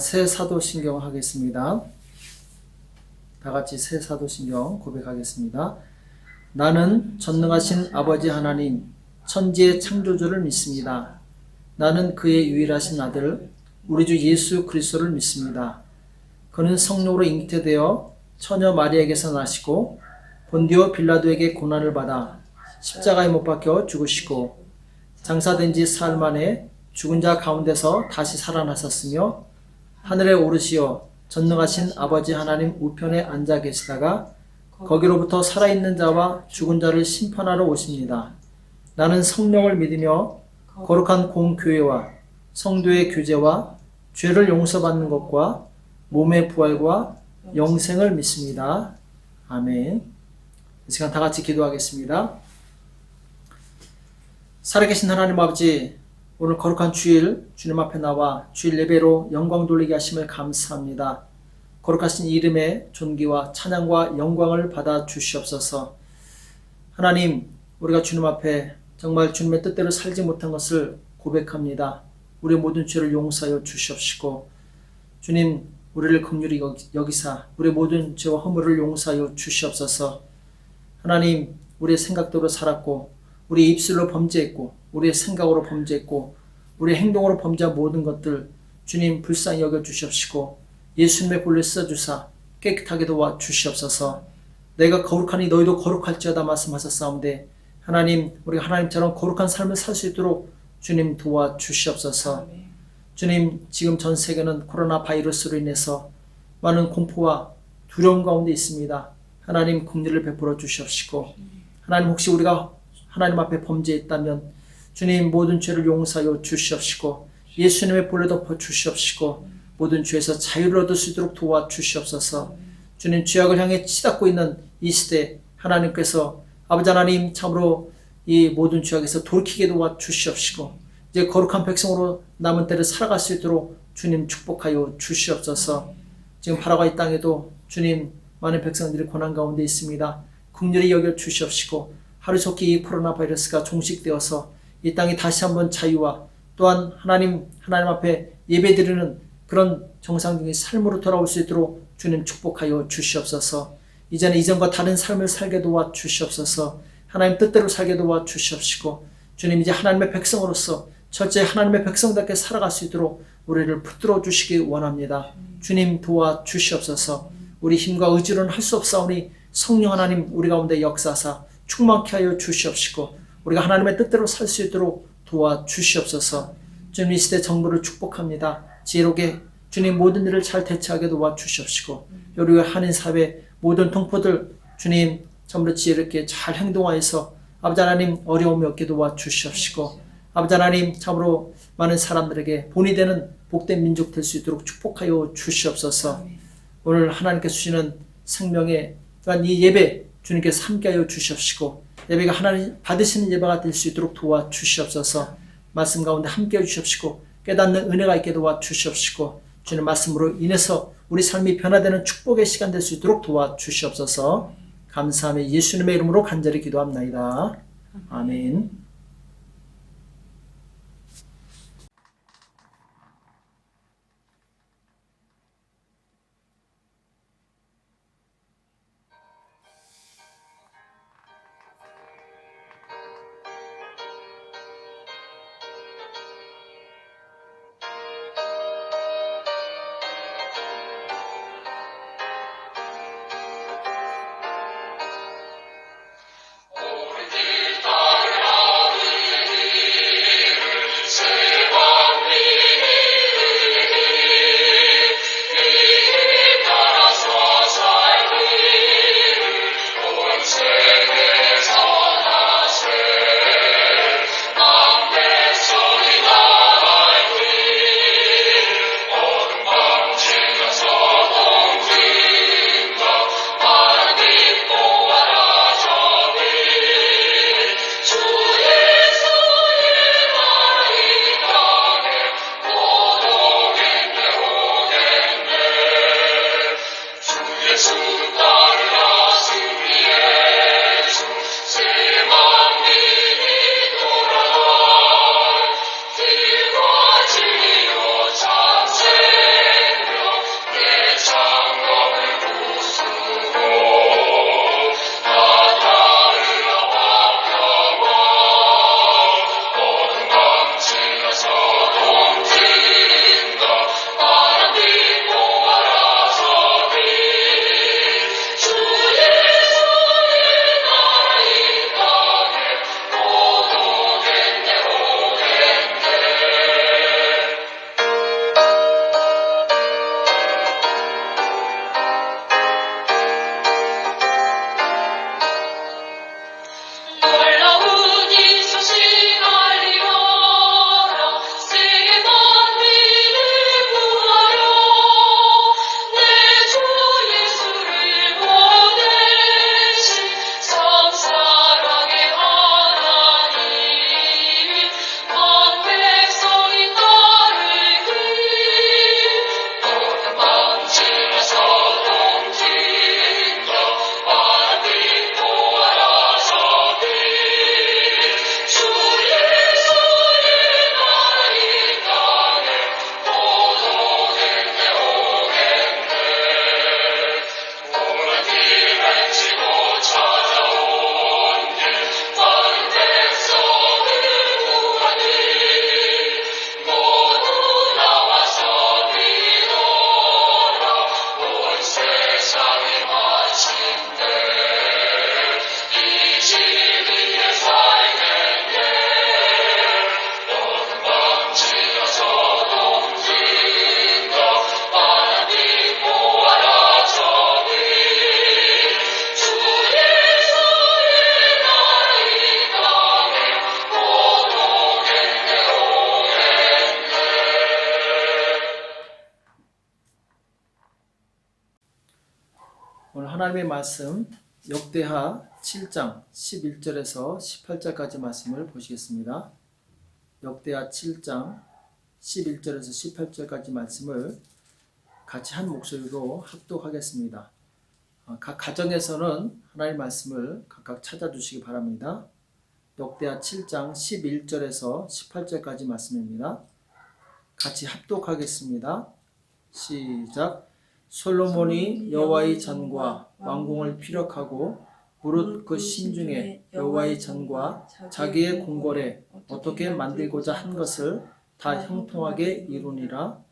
새 사도신경 하겠습니다. 다 같이 새 사도신경 고백하겠습니다. 나는 전능하신 아버지 하나님, 천지의 창조주를 믿습니다. 나는 그의 유일하신 아들, 우리 주 예수 그리스도를 믿습니다. 그는 성령으로 잉태되어 처녀 마리아에게서 나시고 본디오 빌라도에게 고난을 받아 십자가에 못 박혀 죽으시고 장사된 지 사흘 만에 죽은 자 가운데서 다시 살아나셨으며 하늘에 오르시어 전능하신 아버지 하나님 우편에 앉아 계시다가 거기로부터 살아있는 자와 죽은 자를 심판하러 오십니다. 나는 성령을 믿으며 거룩한 공교회와 성도의 교제와 죄를 용서받는 것과 몸의 부활과 영생을 믿습니다. 아멘. 이 시간 다 같이 기도하겠습니다. 살아계신 하나님 아버지, 오늘 거룩한 주일 주님 앞에 나와 주일 예배로 영광 돌리게 하심을 감사합니다. 거룩하신 이름의 존귀와 찬양과 영광을 받아 주시옵소서. 하나님, 우리가 주님 앞에 정말 주님의 뜻대로 살지 못한 것을 고백합니다. 우리의 모든 죄를 용서하여 주시옵시고 주님, 우리를 긍휼히 여기사 우리의 모든 죄와 허물을 용서하여 주시옵소서. 하나님, 우리의 생각대로 살았고 우리 입술로 범죄했고 우리의 생각으로 범죄했고 우리의 행동으로 범죄한 모든 것들 주님 불쌍히 여겨 주시옵시고 예수님의 볼에 써주사 깨끗하게 도와 주시옵소서. 내가 거룩하니 너희도 거룩할지어다 말씀하셨사온데 하나님, 우리가 하나님처럼 거룩한 삶을 살 수 있도록 주님 도와 주시옵소서. 주님, 지금 전 세계는 코로나 바이러스로 인해서 많은 공포와 두려움 가운데 있습니다. 하나님, 긍휼을 베풀어 주시옵시고 하나님, 혹시 우리가 하나님 앞에 범죄했다면 주님 모든 죄를 용서하여 주시옵시고 예수님의 볼에 덮어 주시옵시고 모든 죄에서 자유를 얻을 수 있도록 도와 주시옵소서. 주님, 죄악을 향해 치닫고 있는 이 시대 하나님께서 아버지 하나님 참으로 이 모든 죄악에서 돌이키게 도와 주시옵시고 이제 거룩한 백성으로 남은 때를 살아갈 수 있도록 주님 축복하여 주시옵소서. 지금 파라과이 땅에도 주님 많은 백성들이 고난 가운데 있습니다. 긍휼히 여겨 주시옵시고 하루속히 이 코로나 바이러스가 종식되어서 이 땅이 다시 한번 자유와 또한 하나님 앞에 예배드리는 그런 정상적인 삶으로 돌아올 수 있도록 주님 축복하여 주시옵소서. 이제는 이전과 다른 삶을 살게 도와 주시옵소서. 하나님 뜻대로 살게 도와 주시옵시고 주님, 이제 하나님의 백성으로서 철저히 하나님의 백성답게 살아갈 수 있도록 우리를 붙들어 주시기 원합니다. 주님 도와 주시옵소서. 우리 힘과 의지로는 할 수 없사오니 성령 하나님 우리 가운데 역사하사 충만케 하여 주시옵시고 우리가 하나님의 뜻대로 살 수 있도록 도와 주시옵소서. 주님, 이 시대 정부를 축복합니다. 지혜롭게 주님 모든 일을 잘 대처하게 도와 주시옵시고 우리가 한인 사회 모든 동포들 주님 전부 지혜롭게 잘 행동하여서 아버지 하나님 어려움이 없게 도와 주시옵시고 아버지 하나님 참으로 많은 사람들에게 본이 되는 복된 민족 될 수 있도록 축복하여 주시옵소서. 오늘 하나님께서 주시는 생명의 또한 이 예배 주님께서 함께하여 주시옵시고 예배가 하나님 받으시는 예배가 될 수 있도록 도와 주시옵소서. 말씀 가운데 함께해 주시옵시고 깨닫는 은혜가 있게 도와 주시옵시고 주님 말씀으로 인해서 우리 삶이 변화되는 축복의 시간 될 수 있도록 도와 주시옵소서. 감사하며 예수님의 이름으로 간절히 기도합나이다. 아멘. 오늘 하나님의 말씀 역대하 7장 11절에서 18절까지 말씀을 보시겠습니다. 역대하 7장 11절에서 18절까지 말씀을 같이 한 목소리로 합독하겠습니다. 각 가정에서는 하나님의 말씀을 각각 찾아주시기 바랍니다. 역대하 7장 11절에서 18절까지 말씀입니다. 같이 합독하겠습니다. 시작. 솔로몬이 여호와의 전과 왕궁을 피력하고 무릇 그 심중에 여호와의 전과 자기의 궁궐에 어떻게 만들고자 한 것을 다 형통하게 이루니라.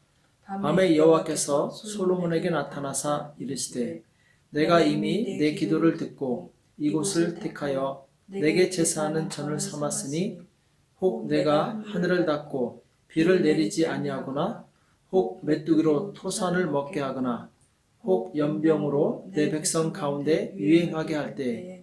밤에 여호와께서 솔로몬에게 나타나사 이르시되 내가 이미 내 기도를 듣고 이곳을 택하여 내게 제사하는 전을 삼았으니 혹 내가 하늘을 닫고 비를 내리지 아니하거나 혹 메뚜기로 토산을 먹게 하거나 혹 연병으로 내 백성 가운데 유행하게 할 때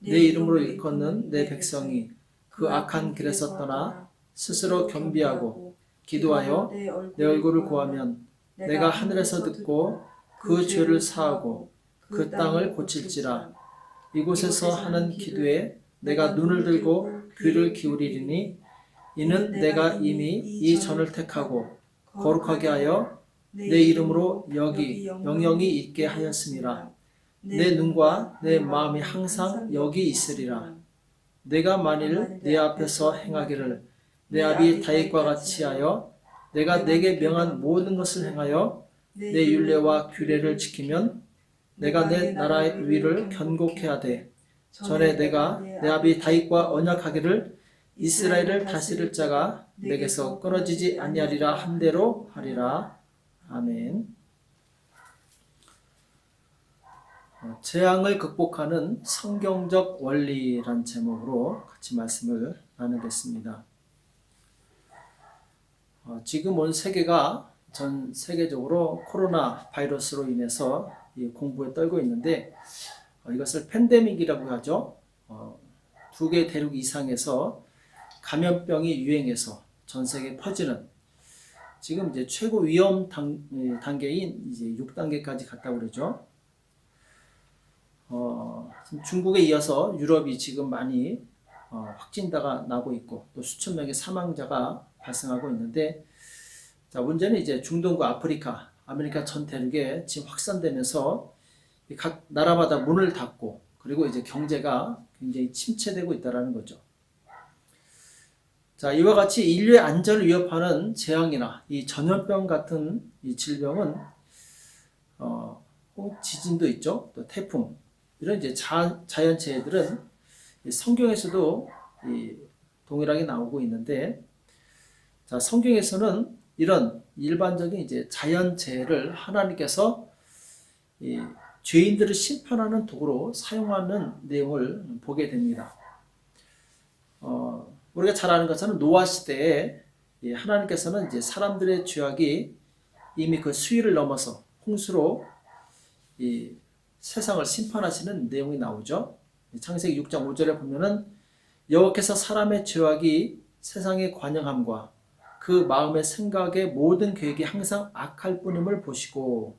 내 이름으로 일컫는 내 백성이 그 악한 길에서 떠나 스스로 겸비하고 기도하여 내 얼굴을 구하면 내가 하늘에서 듣고 그 죄를 사하고 그 땅을 고칠지라. 이곳에서 하는 기도에 내가 눈을 들고 귀를 기울이리니 이는 내가 이미 이 전을 택하고 거룩하게 하여 내 이름으로 여기 영영이 있게 하였음이라. 내 눈과 내 마음이 항상 여기 있으리라. 내가 만일 내 앞에서 행하기를 내 아비 다윗과 같이 하여 내가 내게 명한 모든 것을 행하여 내 율례와 규례를 지키면 내가 내 나라의 위를 견고케 하되 전에 내가 내 아비 다윗과 언약하기를 이스라엘을 다스릴 자가 내게서 끊어지지 아니하리라 한 대로 하리라. 아멘. 재앙을 극복하는 성경적 원리란 제목으로 같이 말씀을 나누겠습니다. 지금 온 세계가 전 세계적으로 코로나 바이러스로 인해서 공부에 떨고 있는데 이것을 팬데믹이라고 하죠. 2개 대륙 이상에서 감염병이 유행해서 전 세계에 퍼지는 지금 이제 최고 위험 단계인 이제 6단계까지 갔다고 그러죠. 중국에 이어서 유럽이 지금 많이 확진자가 나고 있고 또 수천 명의 사망자가 발생하고 있는데, 자, 문제는 이제 중동과 아프리카, 아메리카 전 대륙에 지금 확산되면서 각 나라마다 문을 닫고 그리고 이제 경제가 굉장히 침체되고 있다는 거죠. 자, 이와 같이 인류의 안전을 위협하는 재앙이나 이 전염병 같은 이 질병은 지진도 있죠. 또 태풍, 이런 이제 자연재해들은 성경에서도 동일하게 나오고 있는데, 자, 성경에서는 이런 일반적인 이제 자연재해를 하나님께서 죄인들을 심판하는 도구로 사용하는 내용을 보게 됩니다. 우리가 잘 아는 것처럼 노아 시대에 하나님께서는 이제 사람들의 죄악이 이미 그 수위를 넘어서 홍수로 이 세상을 심판하시는 내용이 나오죠. 창세기 6장 5절에 보면은 여호와께서 사람의 죄악이 세상에 관영함과 그 마음의 생각의 모든 계획이 항상 악할 뿐임을 보시고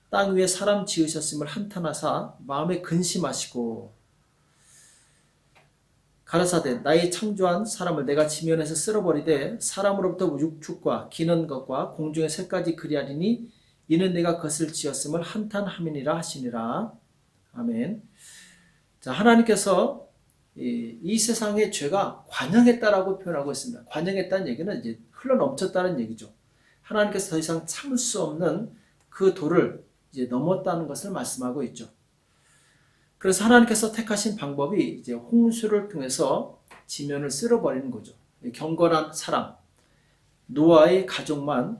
땅 위에 사람 지으셨음을 한탄하사 마음에 근심하시고 가라사대 나의 창조한 사람을 내가 지면에서 쓸어버리되 사람으로부터 육축과 기는 것과 공중의 새까지 그리하리니 이는 내가 그것을 지었음을 한탄함이니라 하시니라. 아멘. 자, 하나님께서 이 세상의 죄가 관영했다라고 표현하고 있습니다. 관영했다는 얘기는 이제 흘러넘쳤다는 얘기죠. 하나님께서 더 이상 참을 수 없는 그 도를 이제 넘었다는 것을 말씀하고 있죠. 그래서 하나님께서 택하신 방법이 이제 홍수를 통해서 지면을 쓸어버리는 거죠. 경건한 사람, 노아의 가족만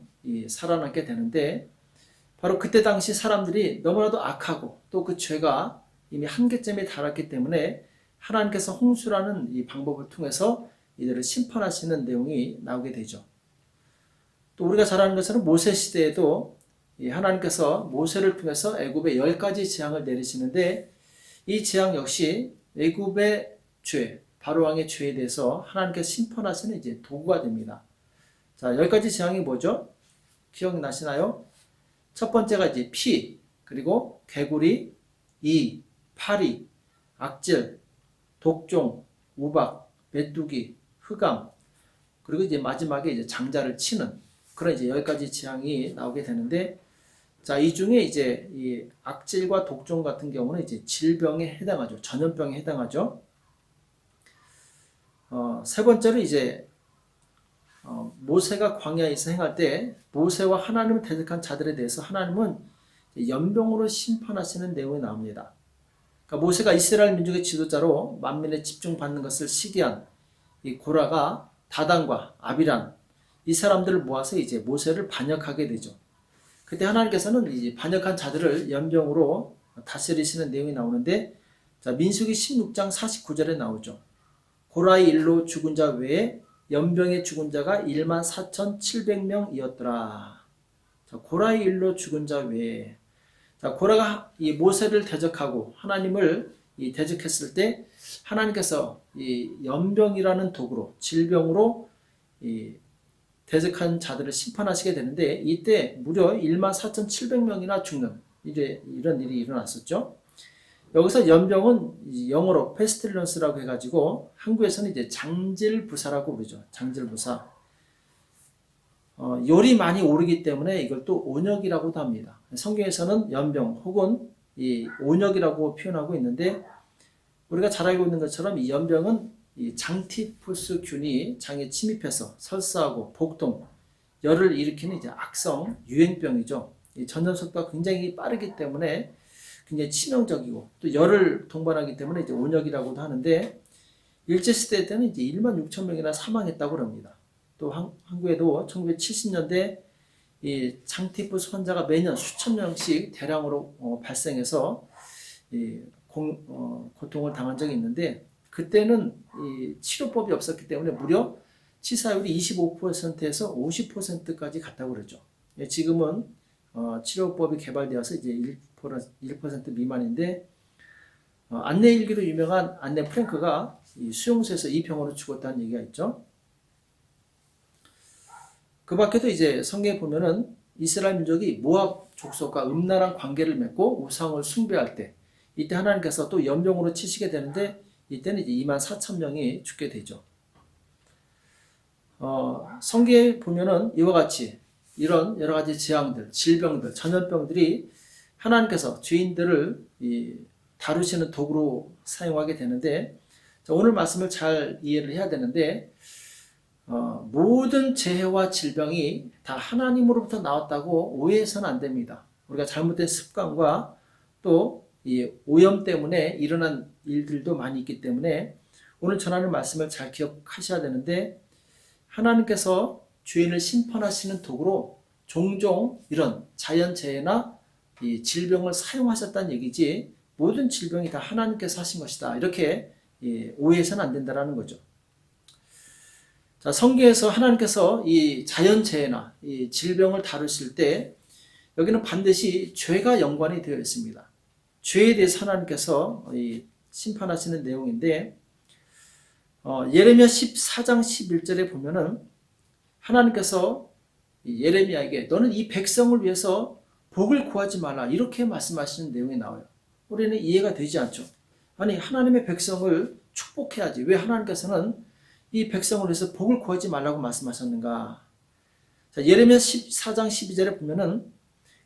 살아남게 되는데, 바로 그때 당시 사람들이 너무나도 악하고 또 그 죄가 이미 한계점에 달았기 때문에 하나님께서 홍수라는 이 방법을 통해서 이들을 심판하시는 내용이 나오게 되죠. 또 우리가 잘 아는 것처럼 모세 시대에도 하나님께서 모세를 통해서 애굽에 10가지 재앙을 내리시는데, 이 재앙 역시 애굽의 죄, 바로왕의 죄에 대해서 하나님께서 심판하시는 이제 도구가 됩니다. 자, 10가지 재앙이 뭐죠? 기억나시나요? 첫 번째가 이제 피, 그리고 개구리, 이, 파리, 악질, 독종, 우박, 메뚜기, 흑암, 그리고 이제 마지막에 이제 장자를 치는 그런 이제 여기까지 재앙이 나오게 되는데, 자, 이 중에 이제 이 악질과 독종 같은 경우는 이제 질병에 해당하죠. 전염병에 해당하죠. 세 번째로 이제 모세가 광야에서 행할 때 모세와 하나님을 대적한 자들에 대해서 하나님은 연병으로 심판하시는 내용이 나옵니다. 그러니까 모세가 이스라엘 민족의 지도자로 만민에 집중받는 것을 시기한 이 고라가 다단과 아비란 이 사람들을 모아서 이제 모세를 반역하게 되죠. 그때 하나님께서는 이제 반역한 자들을 연병으로 다스리시는 내용이 나오는데, 자, 민수기 16장 49절에 나오죠. 고라의 일로 죽은 자 외에 연병에 죽은 자가 14,700명이었더라. 자, 고라의 일로 죽은 자 외에, 자, 고라가 이 모세를 대적하고 하나님을 이 대적했을 때 하나님께서 이 연병이라는 도구로 질병으로 이 대적한 자들을 심판하시게 되는데, 이때 무려 14,700명이나 죽는 이런 일이 일어났었죠. 여기서 연병은 영어로 페스틸런스라고 해가지고 한국에서는 이제 장질부사라고 부르죠. 장질부사. 열이 많이 오르기 때문에 이걸 또 온역이라고도 합니다. 성경에서는 연병 혹은 이 온역이라고 표현하고 있는데, 우리가 잘 알고 있는 것처럼 이 연병은 이 장티푸스균이 장에 침입해서 설사하고 복통, 열을 일으키는 이제 악성 유행병이죠. 이 전염 속도가 굉장히 빠르기 때문에 굉장히 치명적이고 또 열을 동반하기 때문에 이제 온역이라고도 하는데, 일제시대 때는 이제 16,000명이나 사망했다고 합니다. 또 한국에도 1970년대 이 장티푸스 환자가 매년 수천 명씩 대량으로 발생해서 고통을 당한 적이 있는데, 그때는 이 치료법이 없었기 때문에 무려 치사율이 25%에서 50%까지 갔다고 그러죠. 지금은 치료법이 개발되어서 이제 1% 미만인데, 안내 일기로 유명한 안내 프랭크가 이 수용소에서 이 병으로 죽었다는 얘기가 있죠. 그 밖에도 이제 성경에 보면은 이스라엘 민족이 모압 족속과 음란한 관계를 맺고 우상을 숭배할 때, 이때 하나님께서 또 연병으로 치시게 되는데, 이때는 이제 24,000명이 죽게 되죠. 성경에 보면은 이와 같이 이런 여러 가지 재앙들, 질병들, 전염병들이 하나님께서 죄인들을 다루시는 도구로 사용하게 되는데, 오늘 말씀을 잘 이해를 해야 되는데, 모든 재해와 질병이 다 하나님으로부터 나왔다고 오해해서는 안 됩니다. 우리가 잘못된 습관과 또 이 오염 때문에 일어난 일들도 많이 있기 때문에 오늘 전하는 말씀을 잘 기억하셔야 되는데, 하나님께서 죄인을 심판하시는 도구로 종종 이런 자연재해나 이 질병을 사용하셨다는 얘기지, 모든 질병이 다 하나님께서 하신 것이다, 이렇게 오해해서는 안 된다는 거죠. 자, 성경에서 하나님께서 이 자연재해나 이 질병을 다루실 때 여기는 반드시 죄가 연관이 되어 있습니다. 죄에 대해서 하나님께서 심판하시는 내용인데, 예레미야 14장 11절에 보면은 하나님께서 예레미야에게 너는 이 백성을 위해서 복을 구하지 말라, 이렇게 말씀하시는 내용이 나와요. 우리는 이해가 되지 않죠. 아니, 하나님의 백성을 축복해야지 왜 하나님께서는 이 백성을 위해서 복을 구하지 말라고 말씀하셨는가? 자, 예레미야 14장 12절에 보면은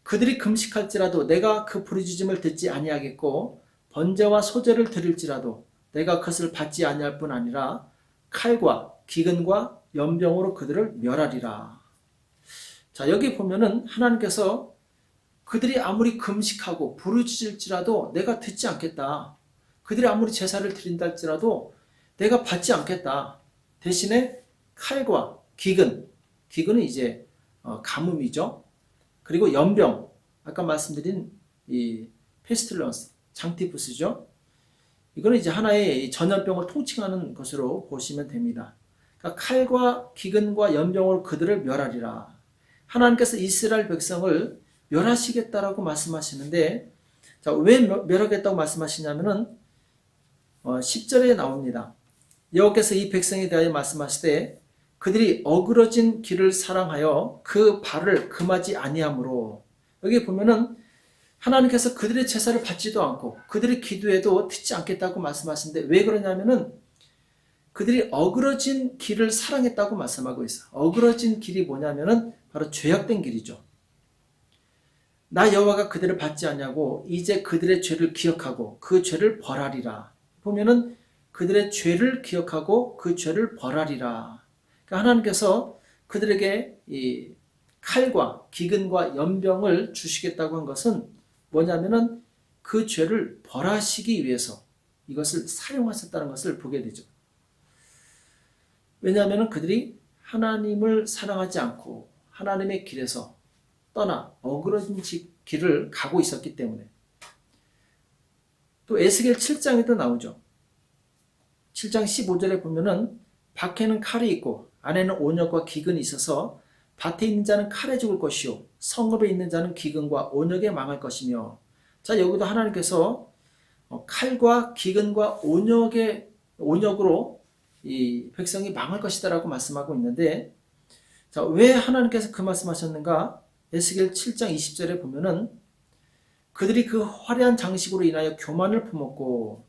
그들이 금식할지라도 내가 그 부르짖음을 듣지 아니하겠고 번제와 소제를 드릴지라도 내가 그것을 받지 아니할 뿐 아니라 칼과 기근과 연병으로 그들을 멸하리라. 자, 여기 보면은 하나님께서 그들이 아무리 금식하고 부르짖을지라도 내가 듣지 않겠다. 그들이 아무리 제사를 드린다 할지라도 내가 받지 않겠다. 대신에 칼과 기근은 이제 가뭄이죠. 그리고 연병, 아까 말씀드린 이 페스틸런스, 장티푸스죠. 이거는 이제 하나의 전염병을 통칭하는 것으로 보시면 됩니다. 그러니까 칼과 기근과 연병으로 그들을 멸하리라. 하나님께서 이스라엘 백성을 멸하시겠다라고 말씀하시는데, 자, 왜 멸하겠다고 말씀하시냐면은 10절에 나옵니다. 여호와께서 이 백성에 대하여 말씀하시되 그들이 어그러진 길을 사랑하여 그 발을 금하지 아니하므로. 여기 보면은 하나님께서 그들의 제사를 받지도 않고 그들의 기도에도 듣지 않겠다고 말씀하시는데 왜 그러냐면은 그들이 어그러진 길을 사랑했다고 말씀하고 있어요. 어그러진 길이 뭐냐면은 바로 죄악된 길이죠. 나 여호와가 그들을 받지 않냐고 이제 그들의 죄를 기억하고 그 죄를 벌하리라. 보면은 그들의 죄를 기억하고 그 죄를 벌하리라. 그러니까 하나님께서 그들에게 이 칼과 기근과 연병을 주시겠다고 한 것은 뭐냐면은 그 죄를 벌하시기 위해서 이것을 사용하셨다는 것을 보게 되죠. 왜냐하면 그들이 하나님을 사랑하지 않고 하나님의 길에서 떠나 어그러진 길을 가고 있었기 때문에. 또 에스겔 7장에도 나오죠. 7장 15절에 보면은 밖에는 칼이 있고 안에는 온역과 기근이 있어서 밭에 있는 자는 칼에 죽을 것이요 성읍에 있는 자는 기근과 온역에 망할 것이며. 자, 여기도 하나님께서 칼과 기근과 온역으로 이 백성이 망할 것이다라고 말씀하고 있는데, 자, 왜 하나님께서 그 말씀하셨는가? 에스겔 7장 20절에 보면은 그들이 그 화려한 장식으로 인하여 교만을 품었고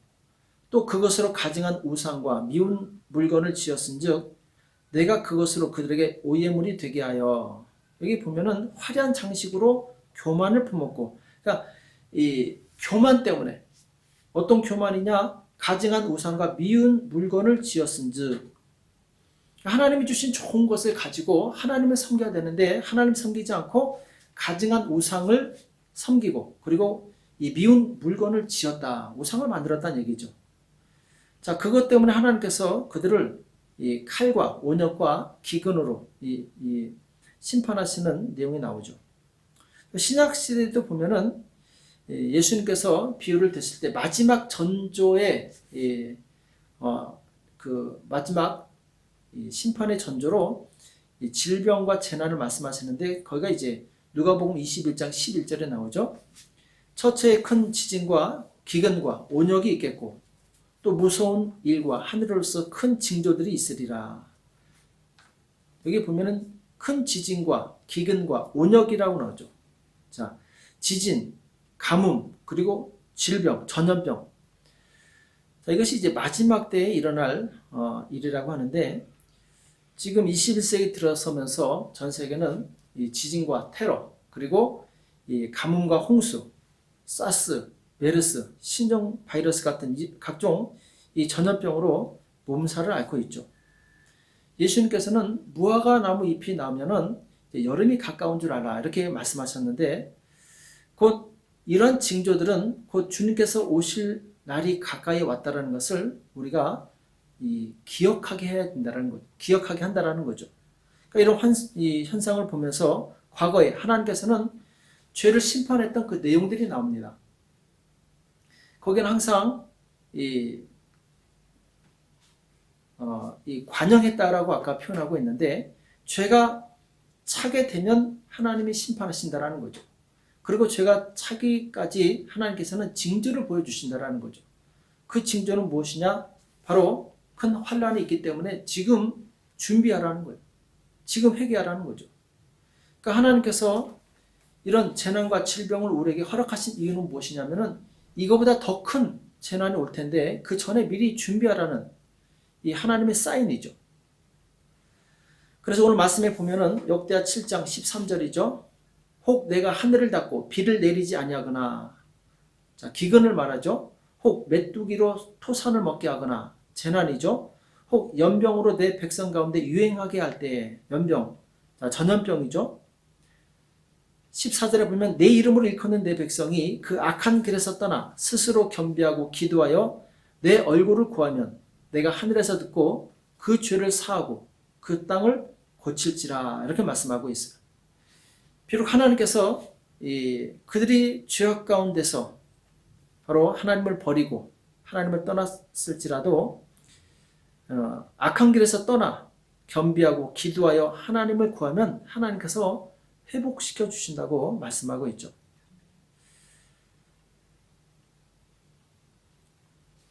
또 그것으로 가증한 우상과 미운 물건을 지었은즉 내가 그것으로 그들에게 오예물이 되게 하여. 여기 보면은 화려한 장식으로 교만을 품었고, 그러니까 이 교만 때문에 어떤 교만이냐? 가증한 우상과 미운 물건을 지었은즉. 하나님이 주신 좋은 것을 가지고 하나님을 섬겨야 되는데 하나님 섬기지 않고 가증한 우상을 섬기고 그리고 이 미운 물건을 지었다. 우상을 만들었다는 얘기죠. 자, 그것 때문에 하나님께서 그들을 이 칼과 온역과 기근으로 이 심판하시는 내용이 나오죠. 신약 시대도 보면은 예수님께서 비유를 드실 때 마지막 전조의 그 마지막 심판의 전조로 질병과 재난을 말씀하시는데 거기가 이제 누가복음 21장 11절에 나오죠. 처처에 큰 지진과 기근과 온역이 있겠고 또 무서운 일과 하늘로서 큰 징조들이 있으리라. 여기 보면은 큰 지진과 기근과 온역이라고 나오죠. 자, 지진, 가뭄, 그리고 질병, 전염병. 자, 이것이 이제 마지막 때에 일어날 일이라고 하는데 지금 21세기 들어서면서 전 세계는 이 지진과 테러, 그리고 이 가뭄과 홍수, 사스, 메르스, 신종 바이러스 같은 각종 이 전염병으로 몸살을 앓고 있죠. 예수님께서는 무화과 나무 잎이 나오면은 여름이 가까운 줄 알아 이렇게 말씀하셨는데 곧 이런 징조들은 곧 주님께서 오실 날이 가까이 왔다라는 것을 우리가 기억하게 해야 된다는 거죠. 기억하게 한다라는 거죠. 그러니까 이런 이 현상을 보면서 과거에 하나님께서는 죄를 심판했던 그 내용들이 나옵니다. 거기는 항상 이 관영했다라고 아까 표현하고 있는데 죄가 차게 되면 하나님이 심판하신다라는 거죠. 그리고 죄가 차기까지 하나님께서는 징조를 보여주신다라는 거죠. 그 징조는 무엇이냐? 바로 큰 환란이 있기 때문에 지금 준비하라는 거예요. 지금 회개하라는 거죠. 그러니까 하나님께서 이런 재난과 질병을 우리에게 허락하신 이유는 무엇이냐면은 이거보다 더 큰 재난이 올 텐데 그 전에 미리 준비하라는 이 하나님의 사인이죠. 그래서 오늘 말씀에 보면은 역대하 7장 13절이죠. 혹 내가 하늘을 닫고 비를 내리지 아니하거나, 자, 기근을 말하죠. 혹 메뚜기로 토산을 먹게 하거나, 재난이죠. 혹 연병으로 내 백성 가운데 유행하게 할 때, 연병, 자, 전염병이죠. 14절에 보면 내 이름으로 일컫는 내 백성이 그 악한 길에서 떠나 스스로 겸비하고 기도하여 내 얼굴을 구하면 내가 하늘에서 듣고 그 죄를 사하고 그 땅을 고칠지라 이렇게 말씀하고 있어요. 비록 하나님께서 그들이 죄악 가운데서 바로 하나님을 버리고 하나님을 떠났을지라도 악한 길에서 떠나 겸비하고 기도하여 하나님을 구하면 하나님께서 회복시켜 주신다고 말씀하고 있죠.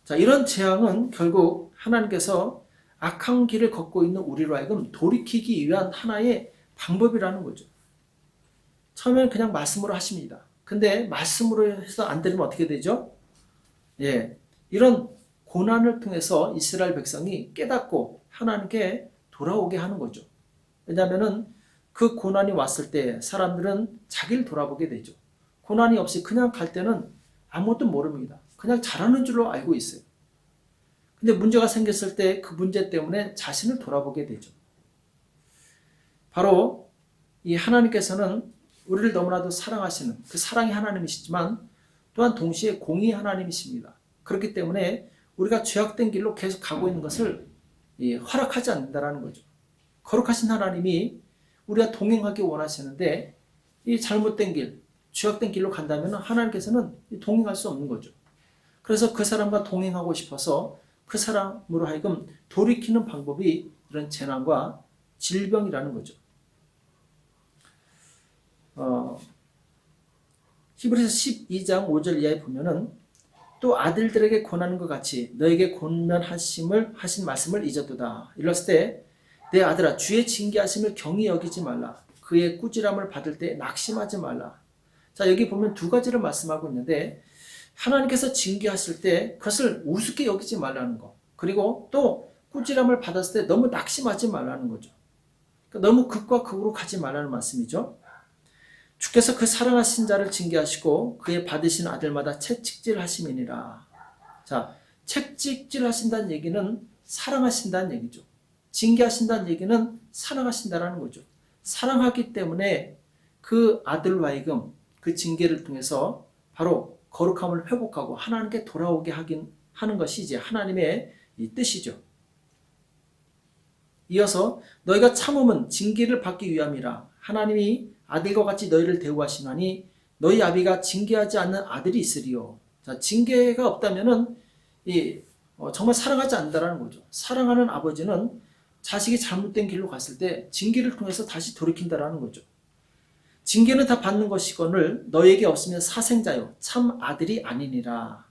자, 이런 재앙은 결국 하나님께서 악한 길을 걷고 있는 우리로 하여금 돌이키기 위한 하나의 방법이라는 거죠. 처음에는 그냥 말씀으로 하십니다. 근데 말씀으로 해서 안 들으면 어떻게 되죠? 예, 이런 고난을 통해서 이스라엘 백성이 깨닫고 하나님께 돌아오게 하는 거죠. 왜냐하면은 그 고난이 왔을 때 사람들은 자기를 돌아보게 되죠. 고난이 없이 그냥 갈 때는 아무것도 모릅니다. 그냥 잘하는 줄로 알고 있어요. 근데 문제가 생겼을 때 그 문제 때문에 자신을 돌아보게 되죠. 바로 이 하나님께서는 우리를 너무나도 사랑하시는 그 사랑이 하나님이시지만 또한 동시에 공의 하나님이십니다. 그렇기 때문에 우리가 죄악된 길로 계속 가고 있는 것을 허락하지 않는다는 거죠. 거룩하신 하나님이 우리가 동행하기 원하시는데 이 잘못된 길, 죄악된 길로 간다면 하나님께서는 동행할 수 없는 거죠. 그래서 그 사람과 동행하고 싶어서 그 사람으로 하여금 돌이키는 방법이 이런 재난과 질병이라는 거죠. 히브리서 12장 5절 이하에 보면은 또 아들들에게 권하는 것 같이 너에게 권면하신 말씀을 잊어두다. 이랬을 때 내 아들아 주의 징계하심을 경히 여기지 말라. 그의 꾸지람을 받을 때 낙심하지 말라. 자, 여기 보면 두 가지를 말씀하고 있는데 하나님께서 징계하실 때 그것을 우습게 여기지 말라는 거. 그리고 또 꾸지람을 받았을 때 너무 낙심하지 말라는 거죠. 그러니까 너무 극과 극으로 가지 말라는 말씀이죠. 주께서 그 사랑하신 자를 징계하시고 그의 받으신 아들마다 채찍질 하심이니라. 자, 채찍질 하신다는 얘기는 사랑하신다는 얘기죠. 징계하신다는 얘기는 사랑하신다라는 거죠. 사랑하기 때문에 그 아들로 하여금 그 징계를 통해서 바로 거룩함을 회복하고 하나님께 돌아오게 하는 것이 이제 하나님의 이 뜻이죠. 이어서 너희가 참음은 징계를 받기 위함이라. 하나님이 아들과 같이 너희를 대우하시나니 너희 아비가 징계하지 않는 아들이 있으리요. 자, 징계가 없다면은 정말 사랑하지 않는다라는 거죠. 사랑하는 아버지는 자식이 잘못된 길로 갔을 때 징계를 통해서 다시 돌이킨다라는 거죠. 징계는 다 받는 것이거늘 너에게 없으면 사생자요 참 아들이 아니니라.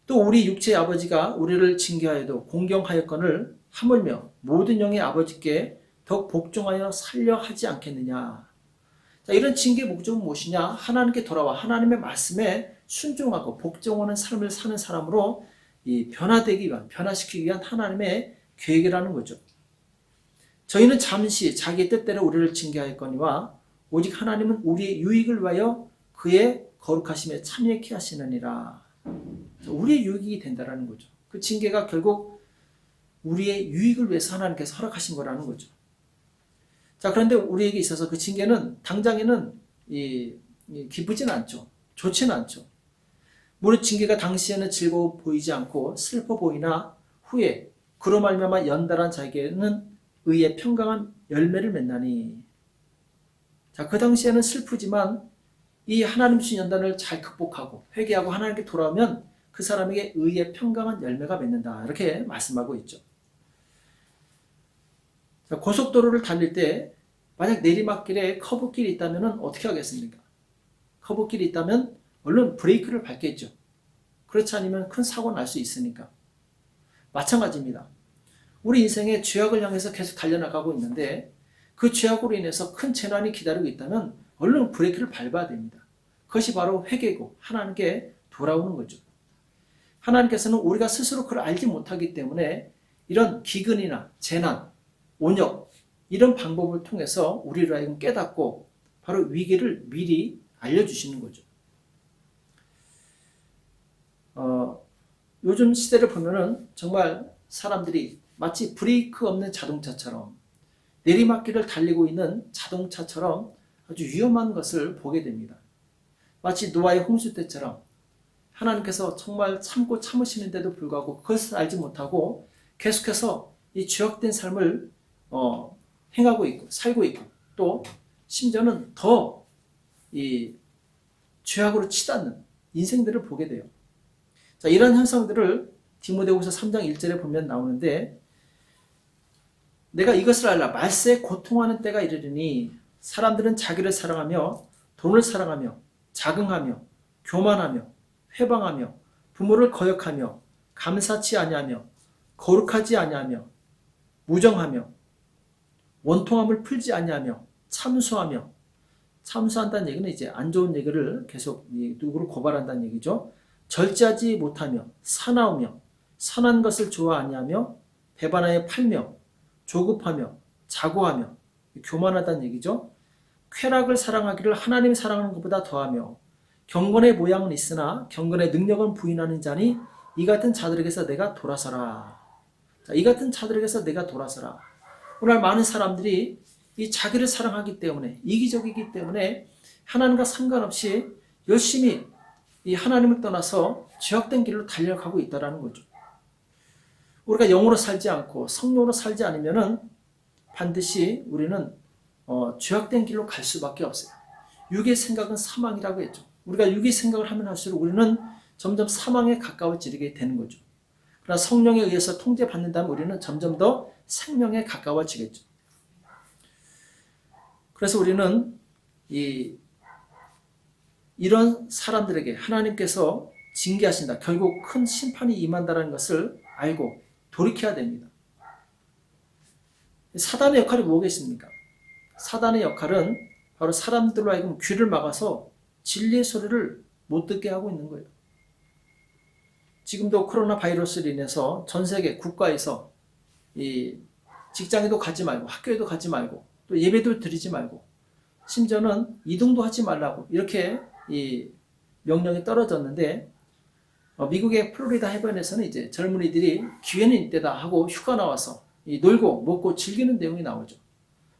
또 우리 육체의 아버지가 우리를 징계하여도 공경하였거늘 하물며 모든 영의 아버지께 더욱 복종하여 살려 하지 않겠느냐. 자, 이런 징계의 목적은 무엇이냐? 하나님께 돌아와 하나님의 말씀에 순종하고 복종하는 삶을 사는 사람으로 변화시키기 위한 하나님의 계획이라는 거죠. 저희는 잠시 자기의 뜻대로 우리를 징계하였거니와 오직 하나님은 우리의 유익을 위하여 그의 거룩하심에 참여케 하시느니라. 우리의 유익이 된다라는 거죠. 그 징계가 결국 우리의 유익을 위해서 하나님께서 허락하신 거라는 거죠. 자, 그런데 우리에게 있어서 그 징계는 당장에는 기쁘지는 않죠. 좋지는 않죠. 물론 징계가 당시에는 즐거워 보이지 않고 슬퍼 보이나 후에 그로 말미암아 연달한 자에게는 의의 평강한 열매를 맺나니. 자, 그 당시에는 슬프지만 이 하나님 주신 연단을 잘 극복하고 회개하고 하나님께 돌아오면 그 사람에게 의의 평강한 열매가 맺는다. 이렇게 말씀하고 있죠. 자, 고속도로를 달릴 때 만약 내리막길에 커브길이 있다면 어떻게 하겠습니까? 커브길이 있다면 얼른 브레이크를 밟겠죠. 그렇지 않으면 큰 사고가 날 수 있으니까. 마찬가지입니다. 우리 인생에 죄악을 향해서 계속 달려나가고 있는데 그 죄악으로 인해서 큰 재난이 기다리고 있다면 얼른 브레이크를 밟아야 됩니다. 그것이 바로 회개고 하나님께 돌아오는 거죠. 하나님께서는 우리가 스스로 그걸 알지 못하기 때문에 이런 기근이나 재난, 온역 이런 방법을 통해서 우리를 하여금 깨닫고 바로 위기를 미리 알려주시는 거죠. 요즘 시대를 보면은 정말 사람들이 마치 브레이크 없는 자동차처럼 내리막길을 달리고 있는 자동차처럼 아주 위험한 것을 보게 됩니다. 마치 노아의 홍수 때처럼 하나님께서 정말 참고 참으시는데도 불구하고 그것을 알지 못하고 계속해서 이 죄악된 삶을 행하고 있고 살고 있고 또 심지어는 더 이 죄악으로 치닫는 인생들을 보게 돼요. 자, 이런 현상들을 디모데후서 3장 1절에 보면 나오는데 내가 이것을 알라 말세에 고통하는 때가 이르리니 사람들은 자기를 사랑하며 돈을 사랑하며 자긍하며 교만하며 회방하며 부모를 거역하며 감사치 아니하며 거룩하지 아니하며 무정하며 원통함을 풀지 아니하며 참소하며 참수한다는 얘기는 이제 안 좋은 얘기를 계속 누구를 고발한다는 얘기죠. 절제하지 못하며 사나우며 선한 것을 좋아 아니하며 배반하여 팔며 조급하며 자고하며 교만하다는 얘기죠. 쾌락을 사랑하기를 하나님이 사랑하는 것보다 더하며 경건의 모양은 있으나 경건의 능력은 부인하는 자니 이 같은 자들에게서 내가 돌아서라. 자, 이 같은 자들에게서 내가 돌아서라. 오늘 많은 사람들이 이 자기를 사랑하기 때문에 이기적이기 때문에 하나님과 상관없이 열심히 이 하나님을 떠나서 죄악된 길로 달려가고 있다는 거죠. 우리가 영으로 살지 않고 성령으로 살지 않으면은 반드시 우리는 죄악된 길로 갈 수밖에 없어요. 육의 생각은 사망이라고 했죠. 우리가 육의 생각을 하면 할수록 우리는 점점 사망에 가까워지게 되는 거죠. 그러나 성령에 의해서 통제받는다면 우리는 점점 더 생명에 가까워지겠죠. 그래서 우리는 이런 사람들에게 하나님께서 징계하신다. 결국 큰 심판이 임한다는 것을 알고 돌이켜야 됩니다. 사단의 역할이 뭐겠습니까? 사단의 역할은 바로 사람들로 하여금 귀를 막아서 진리의 소리를 못 듣게 하고 있는 거예요. 지금도 코로나 바이러스로 인해서 전 세계 국가에서 직장에도 가지 말고 학교에도 가지 말고 또 예배도 드리지 말고 심지어는 이동도 하지 말라고 이렇게 명령이 떨어졌는데 미국의 플로리다 해변에서는 이제 젊은이들이 기회는 이때다 하고 휴가 나와서 놀고 먹고 즐기는 내용이 나오죠.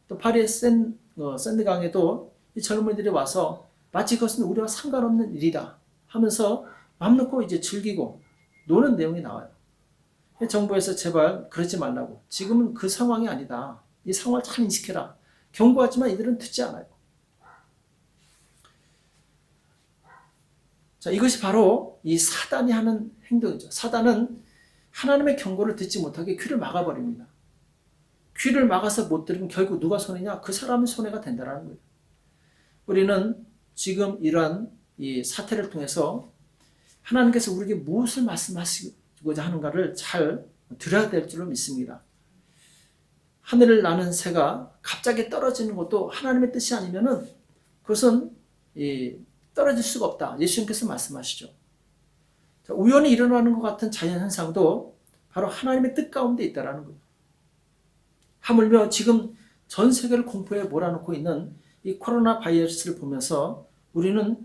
또 파리의 샌드강에도 이 젊은이들이 와서 마치 그것은 우리와 상관없는 일이다 하면서 맘 놓고 이제 즐기고 노는 내용이 나와요. 정부에서 제발 그러지 말라고. 지금은 그 상황이 아니다. 이 상황을 잘 인식해라. 경고하지만 이들은 듣지 않아요. 자, 이것이 바로 이 사단이 하는 행동이죠. 사단은 하나님의 경고를 듣지 못하게 귀를 막아버립니다. 귀를 막아서 못 들으면 결국 누가 손해냐? 그 사람은 손해가 된다는 거예요. 우리는 지금 이러한 이 사태를 통해서 하나님께서 우리에게 무엇을 말씀하시고자 하는가를 잘 들어야 될 줄로 믿습니다. 하늘을 나는 새가 갑자기 떨어지는 것도 하나님의 뜻이 아니면은 그것은 떨어질 수가 없다. 예수님께서 말씀하시죠. 자, 우연히 일어나는 것 같은 자연현상도 바로 하나님의 뜻 가운데 있다는 거예요. 하물며 지금 전 세계를 공포에 몰아넣고 있는 이 코로나 바이러스를 보면서 우리는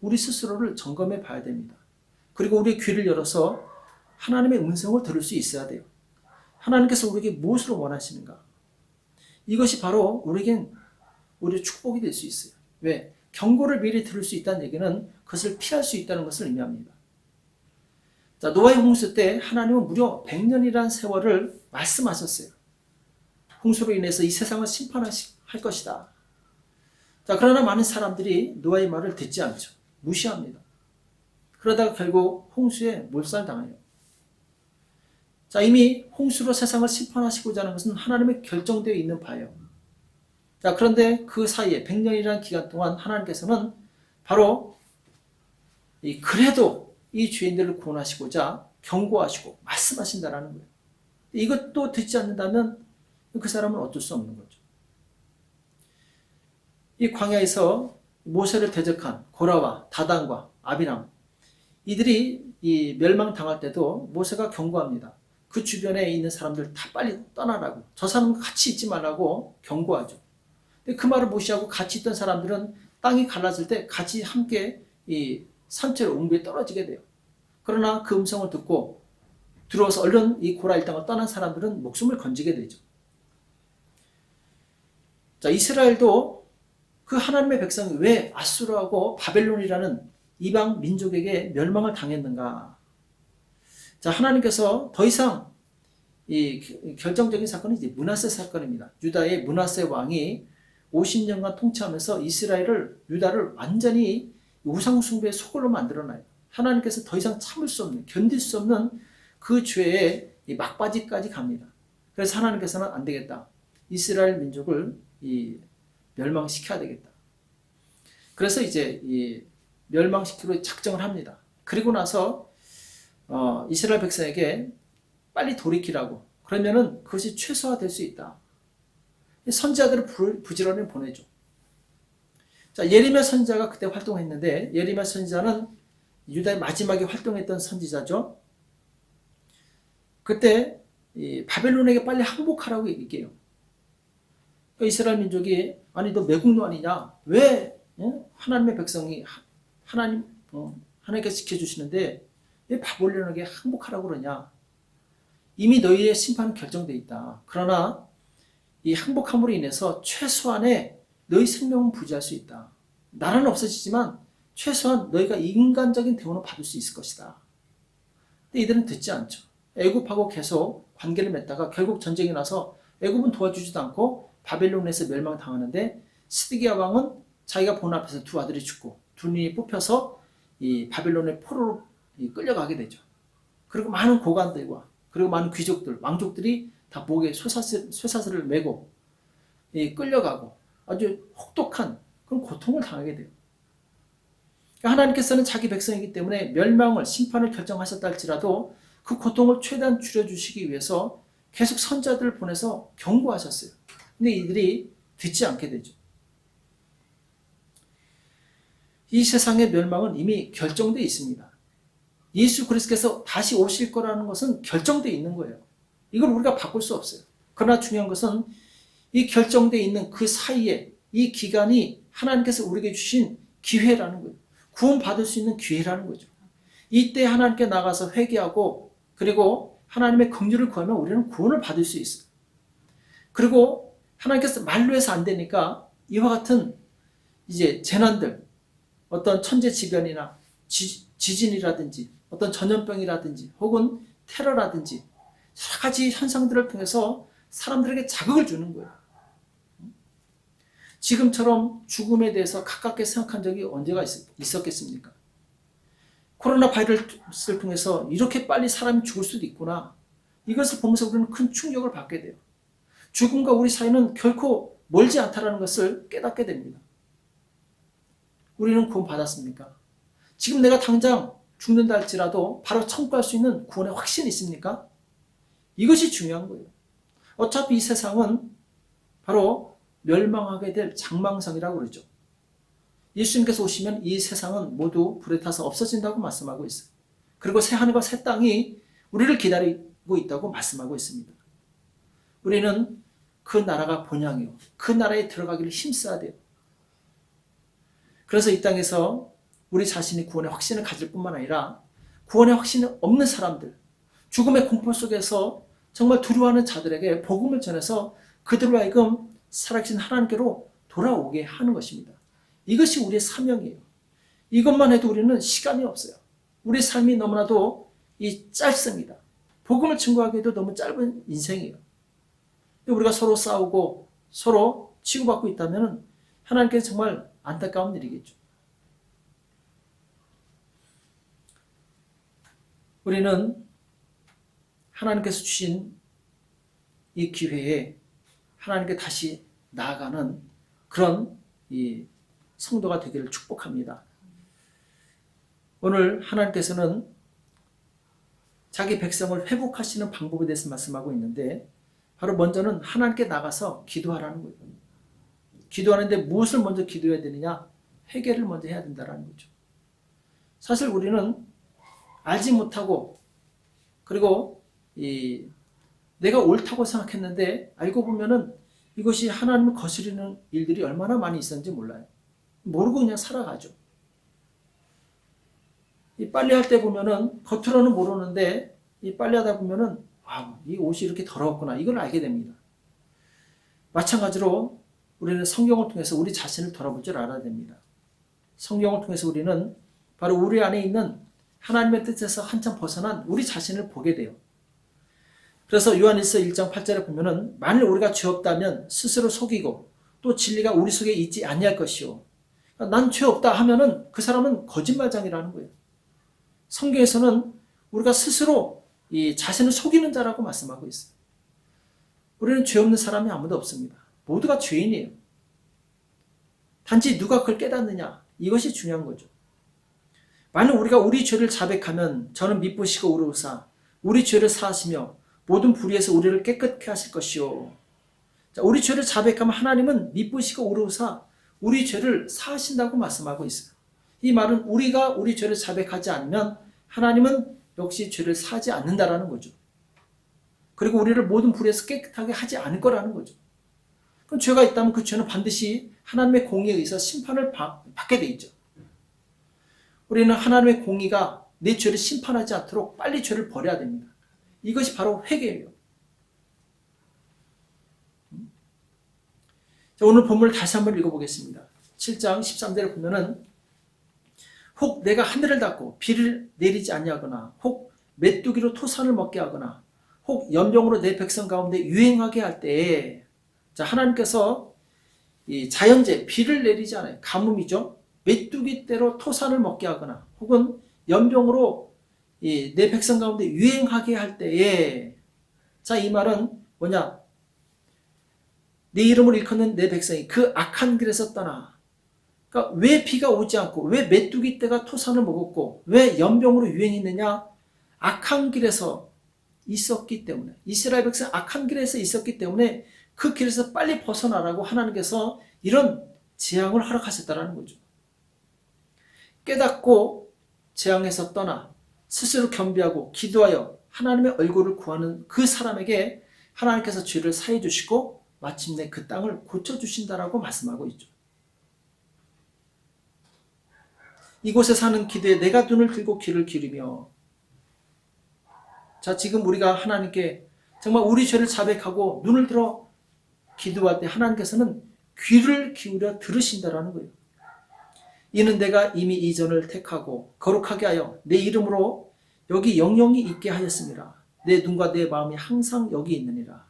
우리 스스로를 점검해 봐야 됩니다. 그리고 우리의 귀를 열어서 하나님의 음성을 들을 수 있어야 돼요. 하나님께서 우리에게 무엇을 원하시는가? 이것이 바로 우리에겐 우리의 축복이 될 수 있어요. 왜? 경고를 미리 들을 수 있다는 얘기는 그것을 피할 수 있다는 것을 의미합니다. 자, 노아의 홍수 때 하나님은 무려 100년이라는 세월을 말씀하셨어요. 홍수로 인해서 이 세상을 심판할 것이다. 자, 그러나 많은 사람들이 노아의 말을 듣지 않죠. 무시합니다. 그러다가 결국 홍수에 몰살당해요. 자, 이미 홍수로 세상을 심판하시고자 하는 것은 하나님의 결정되어 있는 바예요. 자, 그런데 그 사이에 100년이라는 기간 동안 하나님께서는 바로 그래도 이 죄인들을 구원하시고자 경고하시고 말씀하신다라는 거예요. 이것도 듣지 않는다면 그 사람은 어쩔 수 없는 거죠. 이 광야에서 모세를 대적한 고라와 다단과 아비람, 이들이 이 멸망당할 때도 모세가 경고합니다. 그 주변에 있는 사람들 다 빨리 떠나라고, 저 사람과 같이 있지 말라고 경고하죠. 근데 그 말을 무시하고 같이 있던 사람들은 땅이 갈라질 때 같이 함께 이 산채로 옹비에 떨어지게 돼요. 그러나 그 음성을 듣고 들어와서 얼른 이 고라 일당을 떠난 사람들은 목숨을 건지게 되죠. 자, 이스라엘도 그 하나님의 백성이 왜 아수르하고 바벨론이라는 이방 민족에게 멸망을 당했는가? 자, 하나님께서 더 이상 이 결정적인 사건은 이제 므낫세 사건입니다. 유다의 므낫세 왕이 50년간 통치하면서 유다를 완전히 우상 숭배의 소굴로 만들어놔요. 하나님께서 더 이상 참을 수 없는, 견딜 수 없는 그 죄의 막바지까지 갑니다. 그래서 하나님께서는 안 되겠다. 이스라엘 민족을 멸망시켜야 되겠다. 그래서 이제 멸망시키기로 작정을 합니다. 그리고 나서 이스라엘 백성에게 빨리 돌이키라고. 그러면은 그것이 최소화될 수 있다. 선지자들을 부지런히 보내죠. 자, 예레미야 선지자가 그때 활동했는데, 예레미야 선지자는 유다의 마지막에 활동했던 선지자죠. 그때 이 바벨론에게 빨리 항복하라고 얘기해요. 그러니까 이스라엘 민족이 아니 너 매국노 아니냐? 왜 하나님의 백성이 하나님께서 지켜주시는데 왜 바벨론에게 항복하라고 그러냐? 이미 너희의 심판은 결정되어 있다. 그러나 이 항복함으로 인해서 최소한의 너희 생명은 부지할 수 있다. 나라는 없어지지만 최소한 너희가 인간적인 대우는 받을 수 있을 것이다. 근데 이들은 듣지 않죠. 애굽하고 계속 관계를 맺다가 결국 전쟁이 나서 애굽은 도와주지도 않고 바벨론에서 멸망당하는데, 시드기야 왕은 자기가 본 앞에서 두 아들이 죽고 두 눈이 뽑혀서 이 바벨론의 포로로 끌려가게 되죠. 그리고 많은 고관들과 그리고 많은 귀족들, 왕족들이 다 목에 쇠사슬을 메고 끌려가고 아주 혹독한 그런 고통을 당하게 돼요. 하나님께서는 자기 백성이기 때문에 멸망을, 심판을 결정하셨다 할지라도 그 고통을 최대한 줄여주시기 위해서 계속 선자들을 보내서 경고하셨어요. 근데 이들이 듣지 않게 되죠. 이 세상의 멸망은 이미 결정되어 있습니다. 예수 그리스도께서 다시 오실 거라는 것은 결정되어 있는 거예요. 이걸 우리가 바꿀 수 없어요. 그러나 중요한 것은 이 결정되어 있는 그 사이에 이 기간이 하나님께서 우리에게 주신 기회라는 거예요. 구원받을 수 있는 기회라는 거죠. 이때 하나님께 나가서 회개하고 그리고 하나님의 긍휼을 구하면 우리는 구원을 받을 수 있어요. 그리고 하나님께서 말로 해서 안 되니까 이와 같은 이제 재난들, 어떤 천재지변이나 지진이라든지 어떤 전염병이라든지 혹은 테러라든지 여러 가지 현상들을 통해서 사람들에게 자극을 주는 거예요. 지금처럼 죽음에 대해서 가깝게 생각한 적이 언제가 있었겠습니까? 코로나 바이러스를 통해서 이렇게 빨리 사람이 죽을 수도 있구나. 이것을 보면서 우리는 큰 충격을 받게 돼요. 죽음과 우리 사이는 결코 멀지 않다는 것을 깨닫게 됩니다. 우리는 구원 받았습니까? 지금 내가 당장 죽는다 할지라도 바로 청구할 수 있는 구원의 확신이 있습니까? 이것이 중요한 거예요. 어차피 이 세상은 바로 멸망하게 될 장망성이라고 그러죠. 예수님께서 오시면 이 세상은 모두 불에 타서 없어진다고 말씀하고 있어요. 그리고 새 하늘과 새 땅이 우리를 기다리고 있다고 말씀하고 있습니다. 우리는 그 나라가 본향이요, 그 나라에 들어가기를 힘써야 돼요. 그래서 이 땅에서 우리 자신이 구원의 확신을 가질 뿐만 아니라 구원의 확신이 없는 사람들, 죽음의 공포 속에서 정말 두려워하는 자들에게 복음을 전해서 그들로 하여금 살아계신 하나님께로 돌아오게 하는 것입니다. 이것이 우리의 사명이에요. 이것만 해도 우리는 시간이 없어요. 우리 삶이 너무나도 짧습니다. 복음을 증거하기에도 너무 짧은 인생이에요. 우리가 서로 싸우고 서로 치고받고 있다면 하나님께는 정말 안타까운 일이겠죠. 우리는 하나님께서 주신 이 기회에 하나님께 다시 나아가는 그런 이 성도가 되기를 축복합니다. 오늘 하나님께서는 자기 백성을 회복하시는 방법에 대해서 말씀하고 있는데, 바로 먼저는 하나님께 나가서 기도하라는 거예요. 기도하는데 무엇을 먼저 기도해야 되느냐? 회개를 먼저 해야 된다는 거죠. 사실 우리는 알지 못하고 그리고 내가 옳다고 생각했는데 알고 보면은 이것이 하나님을 거스르는 일들이 얼마나 많이 있었는지 몰라요. 모르고 그냥 살아가죠. 이 빨래할 때 보면은 겉으로는 모르는데 이 빨래하다 보면은 이 옷이 이렇게 더러웠구나, 이걸 알게 됩니다. 마찬가지로 우리는 성경을 통해서 우리 자신을 돌아볼 줄 알아야 됩니다. 성경을 통해서 우리는 바로 우리 안에 있는 하나님의 뜻에서 한참 벗어난 우리 자신을 보게 돼요. 그래서 요한일서 1장 8절에 보면은 만일 우리가 죄 없다면 스스로 속이고 또 진리가 우리 속에 있지 아니할 것이요. 난 죄 없다 하면은 그 사람은 거짓말장이라는 거예요. 성경에서는 우리가 스스로 이 자신을 속이는 자라고 말씀하고 있어요. 우리는 죄 없는 사람이 아무도 없습니다. 모두가 죄인이에요. 단지 누가 그걸 깨닫느냐, 이것이 중요한 거죠. 만일 우리가 우리 죄를 자백하면 저는 미쁘시고 의로우사 우리 죄를 사하시며 모든 불의에서 우리를 깨끗게 하실 것이요. 자, 우리 죄를 자백하면 하나님은 미쁘시고 의로우사 우리 죄를 사하신다고 말씀하고 있어요. 이 말은 우리가 우리 죄를 자백하지 않으면 하나님은 역시 죄를 사하지 않는다라는 거죠. 그리고 우리를 모든 불에서 깨끗하게 하지 않을 거라는 거죠. 그럼 죄가 있다면 그 죄는 반드시 하나님의 공의에 의해서 심판을 받게 돼 있죠. 우리는 하나님의 공의가 내 죄를 심판하지 않도록 빨리 죄를 버려야 됩니다. 이것이 바로 회개예요. 자, 오늘 본문을 다시 한번 읽어보겠습니다. 7장 13절에 보면은 혹 내가 하늘을 닫고 비를 내리지 아니하거나 혹 메뚜기로 토산을 먹게 하거나 혹 연병으로 내 백성 가운데 유행하게 할 때에, 자, 하나님께서 이 자연재 비를 내리지 않아요. 가뭄이죠. 메뚜기 떼로 토산을 먹게 하거나 혹은 연병으로 내 백성 가운데 유행하게 할 때에, 자, 이 말은 뭐냐? 내 이름을 일컫는 내 백성이 그 악한 길에서 떠나. 그러니까 왜 비가 오지 않고 왜 메뚜기 떼가 토산을 먹었고 왜 연병으로 유행했느냐? 악한 길에서 있었기 때문에, 이스라엘 백성 악한 길에서 있었기 때문에 그 길에서 빨리 벗어나라고 하나님께서 이런 재앙을 허락하셨다는 거죠. 깨닫고 재앙에서 떠나 스스로 겸비하고 기도하여 하나님의 얼굴을 구하는 그 사람에게 하나님께서 죄를 사해 주시고 마침내 그 땅을 고쳐주신다라고 말씀하고 있죠. 이곳에 사는 기도에 내가 눈을 들고 귀를 기울이며, 자, 지금 우리가 하나님께 정말 우리 죄를 자백하고 눈을 들어 기도할 때 하나님께서는 귀를 기울여 들으신다라는 거예요. 이는 내가 이미 이전을 택하고 거룩하게 하여 내 이름으로 여기 영영이 있게 하였습니다. 내 눈과 내 마음이 항상 여기 있느니라.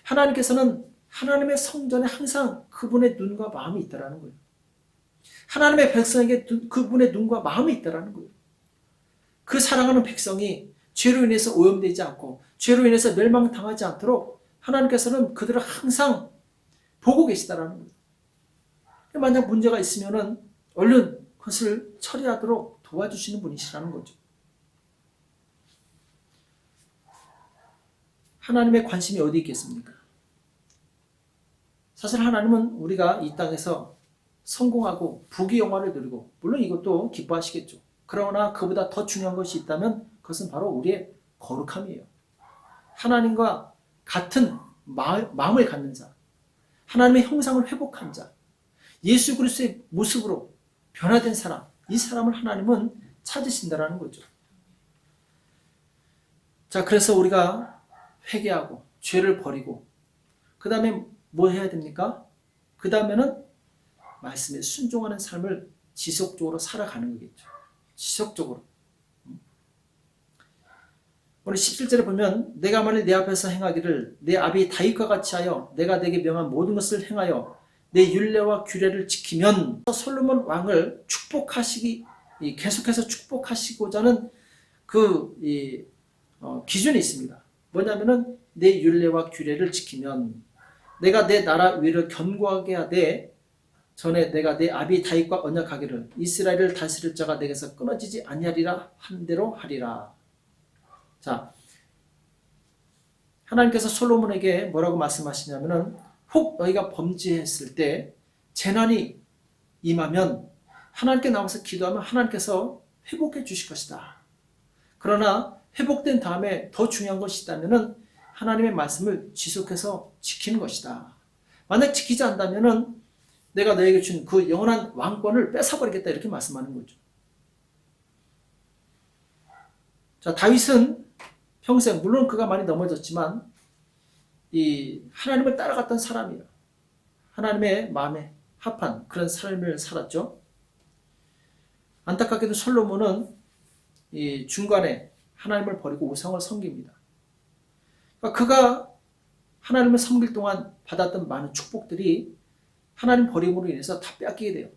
하나님께서는 하나님의 성전에 항상 그분의 눈과 마음이 있다라는 거예요. 하나님의 백성에게 그분의 눈과 마음이 있다라는 거예요. 그 사랑하는 백성이 죄로 인해서 오염되지 않고 죄로 인해서 멸망당하지 않도록 하나님께서는 그들을 항상 보고 계시다라는 거예요. 만약 문제가 있으면은 얼른 그것을 처리하도록 도와주시는 분이시라는 거죠. 하나님의 관심이 어디 있겠습니까? 사실 하나님은 우리가 이 땅에서 성공하고 부귀영화를 누리고, 물론 이것도 기뻐하시겠죠. 그러나 그보다 더 중요한 것이 있다면 그것은 바로 우리의 거룩함이에요. 하나님과 같은 마음을 갖는 자, 하나님의 형상을 회복한 자, 예수 그리스도의 모습으로 변화된 사람, 이 사람을 하나님은 찾으신다라는 거죠. 자, 그래서 우리가 회개하고 죄를 버리고 그 다음에 뭐 해야 됩니까? 그 다음에는 말씀에 순종하는 삶을 지속적으로 살아가는 거겠죠. 지속적으로. 오늘 17절에 보면 내가 만일 내 앞에서 행하기를 내 아비 다윗과 같이 하여 내가 내게 명한 모든 것을 행하여 내 율례와 규례를 지키면, 솔로몬 왕을 축복하시기, 계속해서 축복하시고자 하는 그 기준이 있습니다. 뭐냐면은 내 율례와 규례를 지키면 내가 내 나라 위를 견고하게 하되 전에 내가 내 아비 다윗과 언약하기를 이스라엘을 다스릴 자가 내게서 끊어지지 아니하리라 한 대로 하리라. 자, 하나님께서 솔로몬에게 뭐라고 말씀하시냐면은 혹 너희가 범죄했을 때 재난이 임하면 하나님께 나와서 기도하면 하나님께서 회복해 주실 것이다. 그러나 회복된 다음에 더 중요한 것이 있다면은 하나님의 말씀을 지속해서 지키는 것이다. 만약 지키지 않는다면은 내가 너에게 준 그 영원한 왕권을 뺏어버리겠다, 이렇게 말씀하는 거죠. 자, 다윗은 평생, 물론 그가 많이 넘어졌지만 이 하나님을 따라갔던 사람이에요. 하나님의 마음에 합한 그런 삶을 살았죠. 안타깝게도 솔로몬은 이 중간에 하나님을 버리고 우상을 섬깁니다. 그러니까 그가 하나님을 섬길 동안 받았던 많은 축복들이 하나님 버림으로 인해서 다 뺏기게 돼요.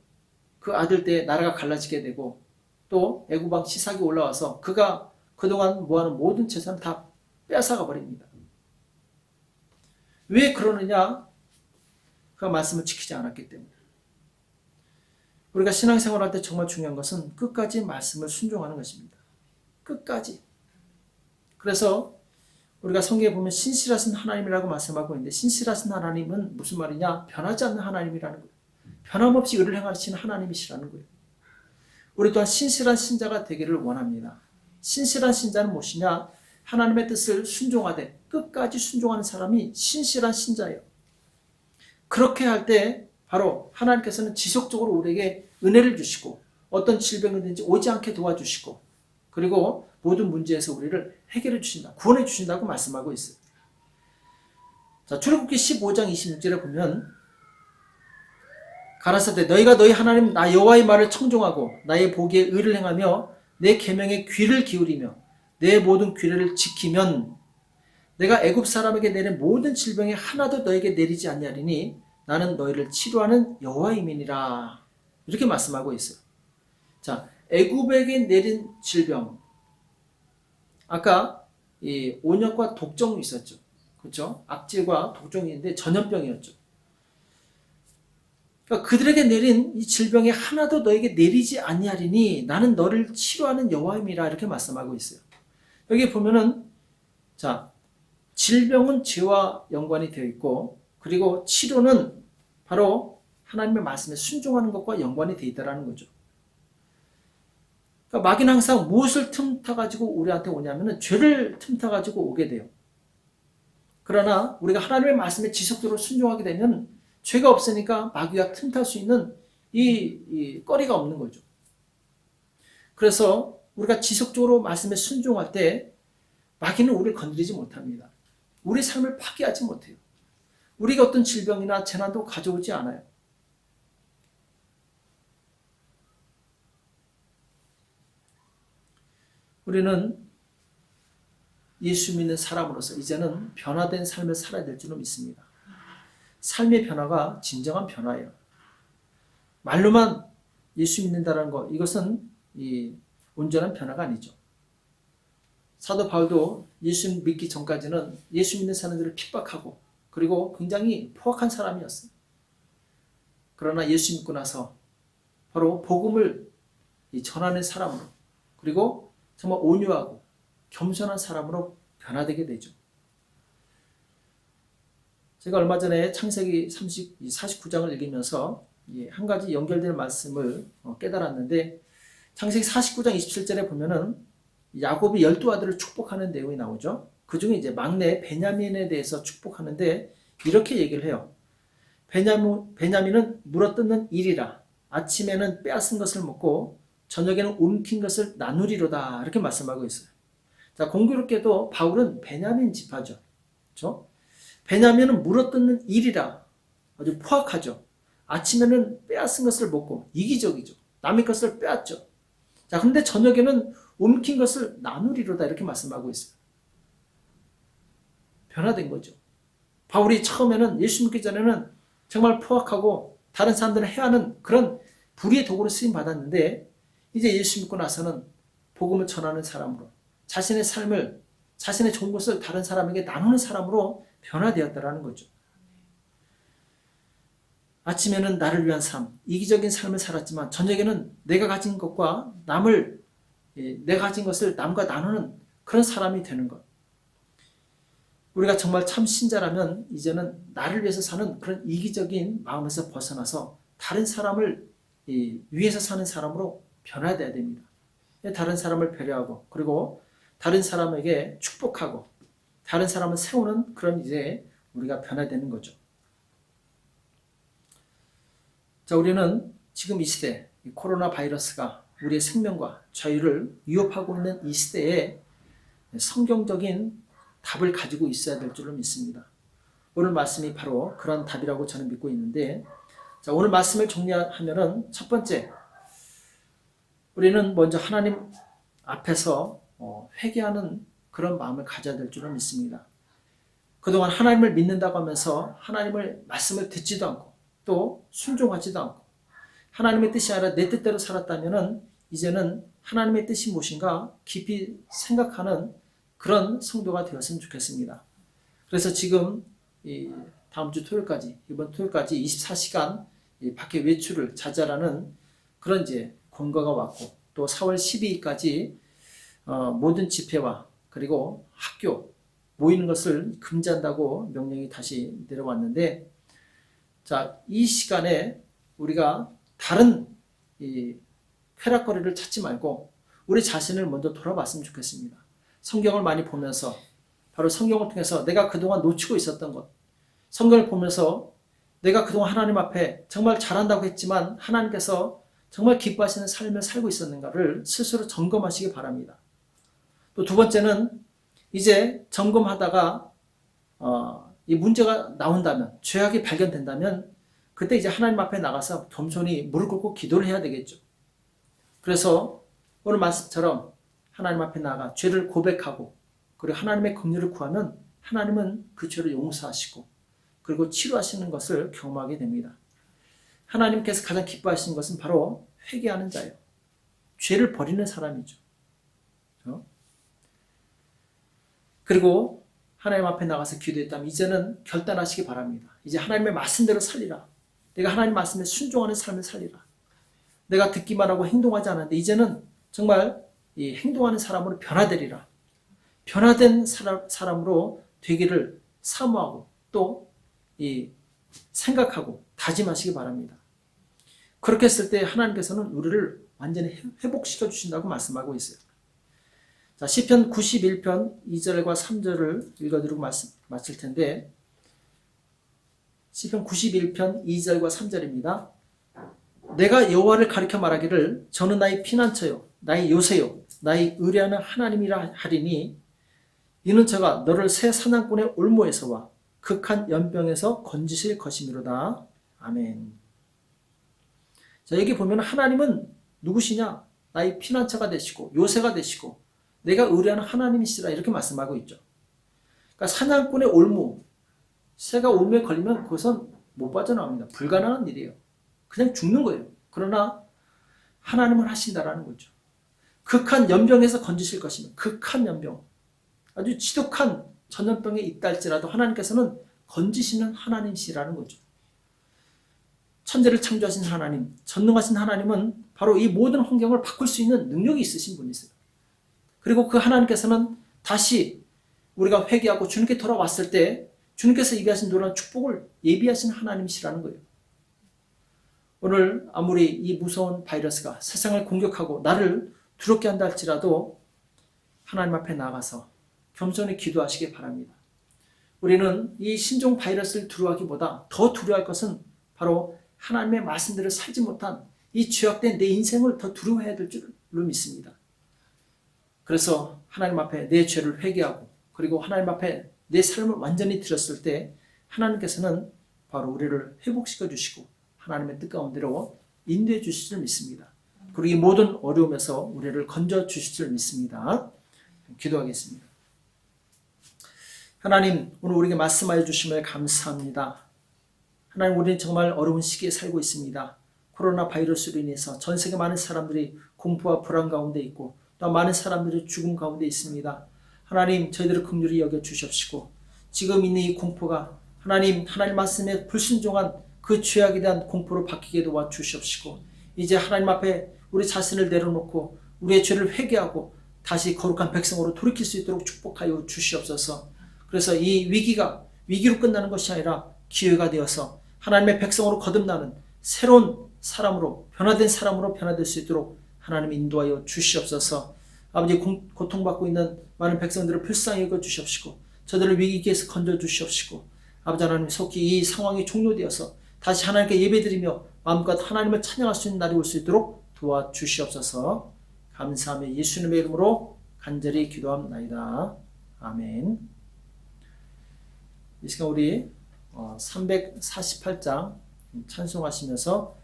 그 아들 때 나라가 갈라지게 되고 또 애굽왕 시삭이 올라와서 그가 그동안 모아놓은 모든 재산을 다 뺏어가 버립니다. 왜 그러느냐? 그가 말씀을 지키지 않았기 때문에. 우리가 신앙생활할 때 정말 중요한 것은 끝까지 말씀을 순종하는 것입니다. 끝까지. 그래서 우리가 성경에 보면 신실하신 하나님이라고 말씀하고 있는데, 신실하신 하나님은 무슨 말이냐? 변하지 않는 하나님이라는 거예요. 변함없이 의를 행하시는 하나님이시라는 거예요. 우리 또한 신실한 신자가 되기를 원합니다. 신실한 신자는 무엇이냐? 하나님의 뜻을 순종하되 끝까지 순종하는 사람이 신실한 신자예요. 그렇게 할 때 바로 하나님께서는 지속적으로 우리에게 은혜를 주시고 어떤 질병이든지 오지 않게 도와주시고 그리고 모든 문제에서 우리를 해결해 주신다, 구원해 주신다고 말씀하고 있어요. 자, 출애굽기 15장 26절에 보면 가라사대 너희가 너희 하나님 나 여호와의 말을 청종하고 나의 보기에 의를 행하며 내 계명에 귀를 기울이며 내 모든 규례를 지키면 내가 애굽 사람에게 내린 모든 질병에 하나도 너에게 내리지 아니하리니 나는 너희를 치료하는 여호와임이니라. 이렇게 말씀하고 있어요. 자, 애굽에게 내린 질병, 아까 이 온역과 독종이 있었죠. 그렇죠? 악질과 독종이 있는데 전염병이었죠. 그러니까 그들에게 내린 이 질병에 하나도 너에게 내리지 아니하리니 나는 너를 치료하는 여호와임이라 이렇게 말씀하고 있어요. 여기 보면은 자, 질병은 죄와 연관이 되어 있고 그리고 치료는 바로 하나님의 말씀에 순종하는 것과 연관이 되어 있다는 거죠. 그러니까 마귀는 항상 무엇을 틈타가지고 우리한테 오냐면은 죄를 틈타가지고 오게 돼요. 그러나 우리가 하나님의 말씀에 지속적으로 순종하게 되면 죄가 없으니까 마귀가 틈탈 수 있는 이 거리가 없는 거죠. 그래서 우리가 지속적으로 말씀에 순종할 때 마귀는 우리를 건드리지 못합니다. 우리 삶을 파괴하지 못해요. 우리가 어떤 질병이나 재난도 가져오지 않아요. 우리는 예수 믿는 사람으로서 이제는 변화된 삶을 살아야 될 줄로 믿습니다. 삶의 변화가 진정한 변화예요. 말로만 예수 믿는다는 것, 이것은 이 온전한 변화가 아니죠. 사도 바울도 예수 믿기 전까지는 예수 믿는 사람들을 핍박하고 그리고 굉장히 포악한 사람이었어요. 그러나 예수 믿고 나서 바로 복음을 전하는 사람으로 그리고 정말 온유하고 겸손한 사람으로 변화되게 되죠. 제가 얼마 전에 창세기 49장을 읽으면서 한 가지 연결되는 말씀을 깨달았는데 창세기 49장 27절에 보면은 야곱이 12아들을 축복하는 내용이 나오죠. 그 중에 이제 막내 베냐민에 대해서 축복하는데 이렇게 얘기를 해요. 베냐민은 물어뜯는 일이라 아침에는 빼앗은 것을 먹고 저녁에는 움킨 것을 나누리로다 이렇게 말씀하고 있어요. 자, 공교롭게도 바울은 베냐민 지파죠. 그렇죠? 베냐민은 물어뜯는 일이라 아주 포악하죠. 아침에는 빼앗은 것을 먹고 이기적이죠. 남의 것을 빼앗죠. 자, 근데 저녁에는 움킨 것을 나누리로다 이렇게 말씀하고 있어요. 변화된 거죠. 바울이 처음에는 예수 믿기 전에는 정말 포악하고 다른 사람들을 해하는 그런 불의의 도구로 쓰임 받았는데 이제 예수 믿고 나서는 복음을 전하는 사람으로 자신의 삶을 자신의 좋은 것을 다른 사람에게 나누는 사람으로 변화되었다라는 거죠. 아침에는 나를 위한 삶, 이기적인 삶을 살았지만 저녁에는 내가 가진 것과 내가 가진 것을 남과 나누는 그런 사람이 되는 것. 우리가 정말 참 신자라면 이제는 나를 위해서 사는 그런 이기적인 마음에서 벗어나서 다른 사람을 위해서 사는 사람으로 변화되어야 됩니다. 다른 사람을 배려하고 그리고 다른 사람에게 축복하고 다른 사람을 세우는 그런 이제 우리가 변화되는 거죠. 자, 우리는 지금 이 시대 코로나 바이러스가 우리의 생명과 자유를 위협하고 있는 이 시대에 성경적인 답을 가지고 있어야 될 줄로 믿습니다. 오늘 말씀이 바로 그런 답이라고 저는 믿고 있는데, 자, 오늘 말씀을 정리하면은 첫 번째, 우리는 먼저 하나님 앞에서 회개하는 그런 마음을 가져야 될 줄로 믿습니다. 그동안 하나님을 믿는다고 하면서 하나님의 말씀을 듣지도 않고 또 순종하지도 않고 하나님의 뜻이 아니라 내 뜻대로 살았다면은 이제는 하나님의 뜻이 무엇인가 깊이 생각하는 그런 성도가 되었으면 좋겠습니다. 그래서 지금 다음 주 토요일까지, 이번 토요일까지 24시간 밖에 외출을 자제하라는 그런 이제 권고가 왔고, 또 4월 12일까지 모든 집회와 그리고 학교 모이는 것을 금지한다고 명령이 다시 내려왔는데, 자, 이 시간에 우리가 다른 이 쾌락거리를 찾지 말고 우리 자신을 먼저 돌아봤으면 좋겠습니다. 성경을 많이 보면서 바로 성경을 통해서 내가 그동안 놓치고 있었던 것, 성경을 보면서 내가 그동안 하나님 앞에 정말 잘한다고 했지만 하나님께서 정말 기뻐하시는 삶을 살고 있었는가를 스스로 점검하시기 바랍니다. 또 두 번째는 이제 점검하다가 이 문제가 나온다면, 죄악이 발견된다면 그때 이제 하나님 앞에 나가서 겸손히 무릎 꿇고 기도를 해야 되겠죠. 그래서 오늘 말씀처럼 하나님 앞에 나가 죄를 고백하고 그리고 하나님의 긍휼을 구하면 하나님은 그 죄를 용서하시고 그리고 치료하시는 것을 경험하게 됩니다. 하나님께서 가장 기뻐하시는 것은 바로 회개하는 자예요. 죄를 버리는 사람이죠. 그렇죠? 그리고 하나님 앞에 나가서 기도했다면 이제는 결단하시기 바랍니다. 이제 하나님의 말씀대로 살리라. 내가 하나님 말씀에 순종하는 삶을 살리라. 내가 듣기만 하고 행동하지 않았는데 이제는 정말 이 행동하는 사람으로 변화되리라. 변화된 사람으로 되기를 사모하고 또 이 생각하고 다짐하시기 바랍니다. 그렇게 했을 때 하나님께서는 우리를 완전히 회복시켜 주신다고 말씀하고 있어요. 자, 시편 91편 2절과 3절을 읽어드리고 마칠 텐데 시편 91편 2절과 3절입니다. 내가 여호와를 가리켜 말하기를 저는 나의 피난처요 나의 요새요 나의 의뢰하는 하나님이라 하리니 이는 저가 너를 새 사냥꾼의 올무에서와 극한 연병에서 건지실 것이미로다. 아멘. 자, 여기 보면 하나님은 누구시냐? 나의 피난처가 되시고 요새가 되시고 내가 의뢰하는 하나님이시라 이렇게 말씀하고 있죠. 그러니까 사냥꾼의 올무, 새가 올무에 걸리면 그것은 못 빠져나옵니다. 불가능한 일이에요. 그냥 죽는 거예요. 그러나 하나님은 하신다라는 거죠. 극한 연병에서 건지실 것이면 극한 연병, 아주 지독한 전염병에 있다 할지라도 하나님께서는 건지시는 하나님이시라는 거죠. 천지를 창조하신 하나님, 전능하신 하나님은 바로 이 모든 환경을 바꿀 수 있는 능력이 있으신 분이세요. 그리고 그 하나님께서는 다시 우리가 회개하고 주님께 돌아왔을 때 주님께서 예비하신 놀라운 축복을 예비하신 하나님이시라는 거예요. 오늘 아무리 이 무서운 바이러스가 세상을 공격하고 나를 두렵게 한다 할지라도 하나님 앞에 나가서 겸손히 기도하시기 바랍니다. 우리는 이 신종 바이러스를 두려워하기보다 더 두려워할 것은 바로 하나님의 말씀대로 살지 못한 이 죄악된 내 인생을 더 두려워해야 될 줄로 믿습니다. 그래서 하나님 앞에 내 죄를 회개하고 그리고 하나님 앞에 내 삶을 완전히 드렸을 때 하나님께서는 바로 우리를 회복시켜 주시고 하나님의 뜻 가운데로 인도해 주실 줄 믿습니다. 그리고 이 모든 어려움에서 우리를 건져 주실 줄 믿습니다. 기도하겠습니다. 하나님, 오늘 우리에게 말씀하여 주심을 감사합니다. 하나님, 우리는 정말 어려운 시기에 살고 있습니다. 코로나 바이러스로 인해서 전 세계 많은 사람들이 공포와 불안 가운데 있고 또 많은 사람들이 죽음 가운데 있습니다. 하나님, 저희들을 긍휼히 여겨 주십시고 지금 있는 이 공포가 하나님 말씀에 불순종한 그 죄악에 대한 공포로 바뀌게 도와 주십시고 이제 하나님 앞에 우리 자신을 내려놓고 우리의 죄를 회개하고 다시 거룩한 백성으로 돌이킬 수 있도록 축복하여 주시옵소서. 그래서 이 위기가 위기로 끝나는 것이 아니라 기회가 되어서 하나님의 백성으로 거듭나는 새로운 사람으로 변화된 사람으로 변화될 수 있도록 하나님 인도하여 주시옵소서. 아버지, 고통받고 있는 많은 백성들을 불쌍히 여겨 주시옵시고 저들을 위기에서 건져 주시옵시고 아버지 하나님 속히 이 상황이 종료되어서 다시 하나님께 예배드리며 마음껏 하나님을 찬양할 수 있는 날이 올 수 있도록 도와주시옵소서. 감사하며 예수님의 이름으로 간절히 기도합나이다. 아멘. 이 시간 우리 348장 찬송하시면서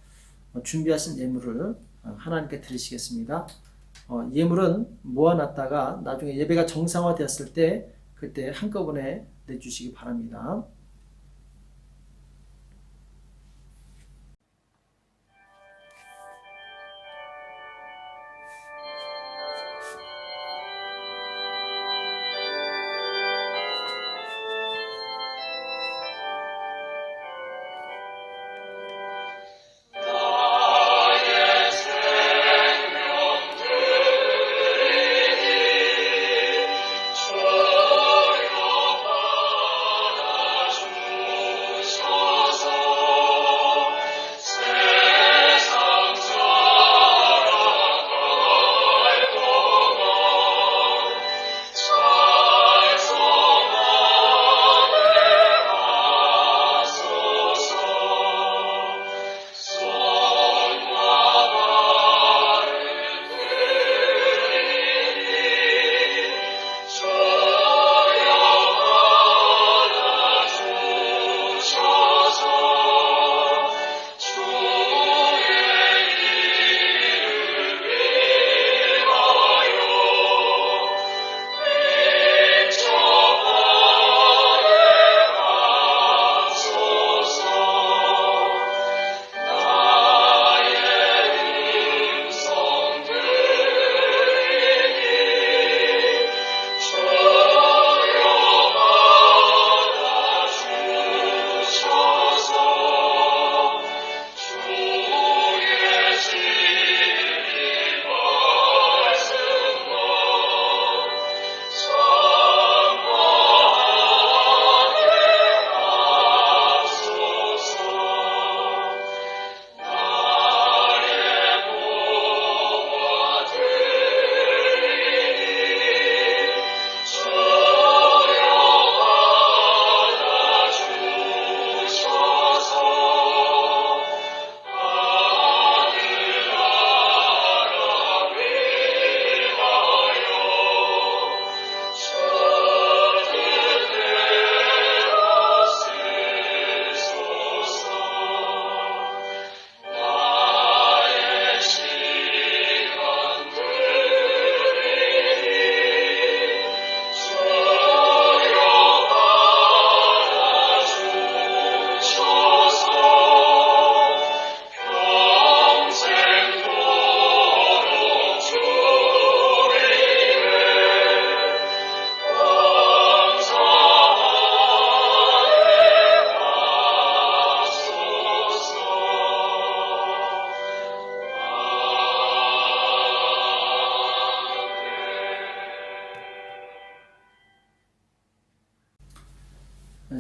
준비하신 예물을 하나님께 드리시겠습니다. 예물은 모아놨다가 나중에 예배가 정상화되었을 때 그때 한꺼번에 내주시기 바랍니다.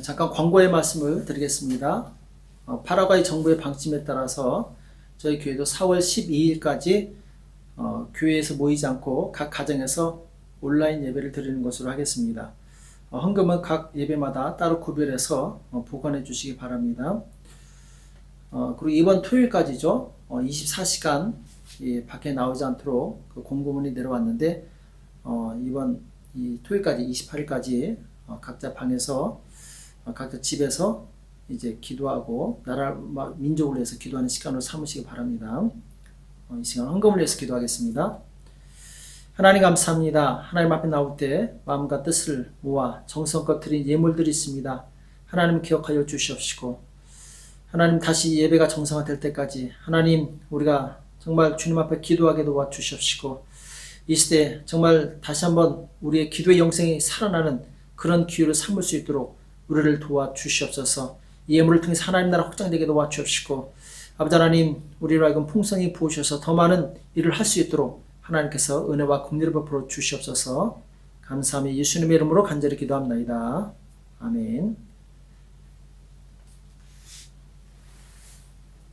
잠깐 광고의 말씀을 드리겠습니다. 파라과이 정부의 방침에 따라서 저희 교회도 4월 12일까지 교회에서 모이지 않고 각 가정에서 온라인 예배를 드리는 것으로 하겠습니다. 헌금은 각 예배마다 따로 구별해서 보관해 주시기 바랍니다. 그리고 이번 토요일까지죠. 24시간 밖에 나오지 않도록 그 공고문이 내려왔는데 이번 이 토요일까지 28일까지 각자 방에서 각자 집에서 이제 기도하고 나라 민족을 위해서 기도하는 시간으로 삼으시기 바랍니다. 이 시간 헌금을 위해서 기도하겠습니다. 하나님 감사합니다. 하나님 앞에 나올 때 마음과 뜻을 모아 정성껏 드린 예물들이 있습니다. 하나님 기억하여 주시옵시고 하나님 다시 예배가 정상화될 때까지 하나님 우리가 정말 주님 앞에 기도하게 도와주시옵시고 이 시대 정말 다시 한번 우리의 기도의 영생이 살아나는 그런 기회를 삼을 수 있도록 우리를 도와주시옵소서. 이 예물을 통해서 하나님 나라 확장되게 도와주옵시고 아버지 하나님 우리로 하여금 풍성히 부으셔서 더 많은 일을 할 수 있도록 하나님께서 은혜와 긍휼을 베풀어 주시옵소서. 감사하며 예수님의 이름으로 간절히 기도합나이다. 아멘.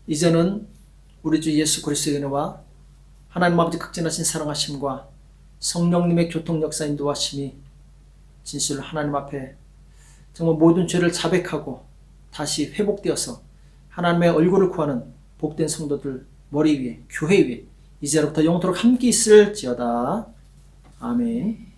이제는 우리 주 예수 그리스도의 은혜와 하나님 아버지 극진하신 사랑하심과 성령님의 교통 역사 인도하심이 진실로 하나님 앞에 정말 모든 죄를 자백하고 다시 회복되어서 하나님의 얼굴을 구하는 복된 성도들 머리 위에 교회 위에 이제로부터 영토록 함께 있을지어다. 아멘.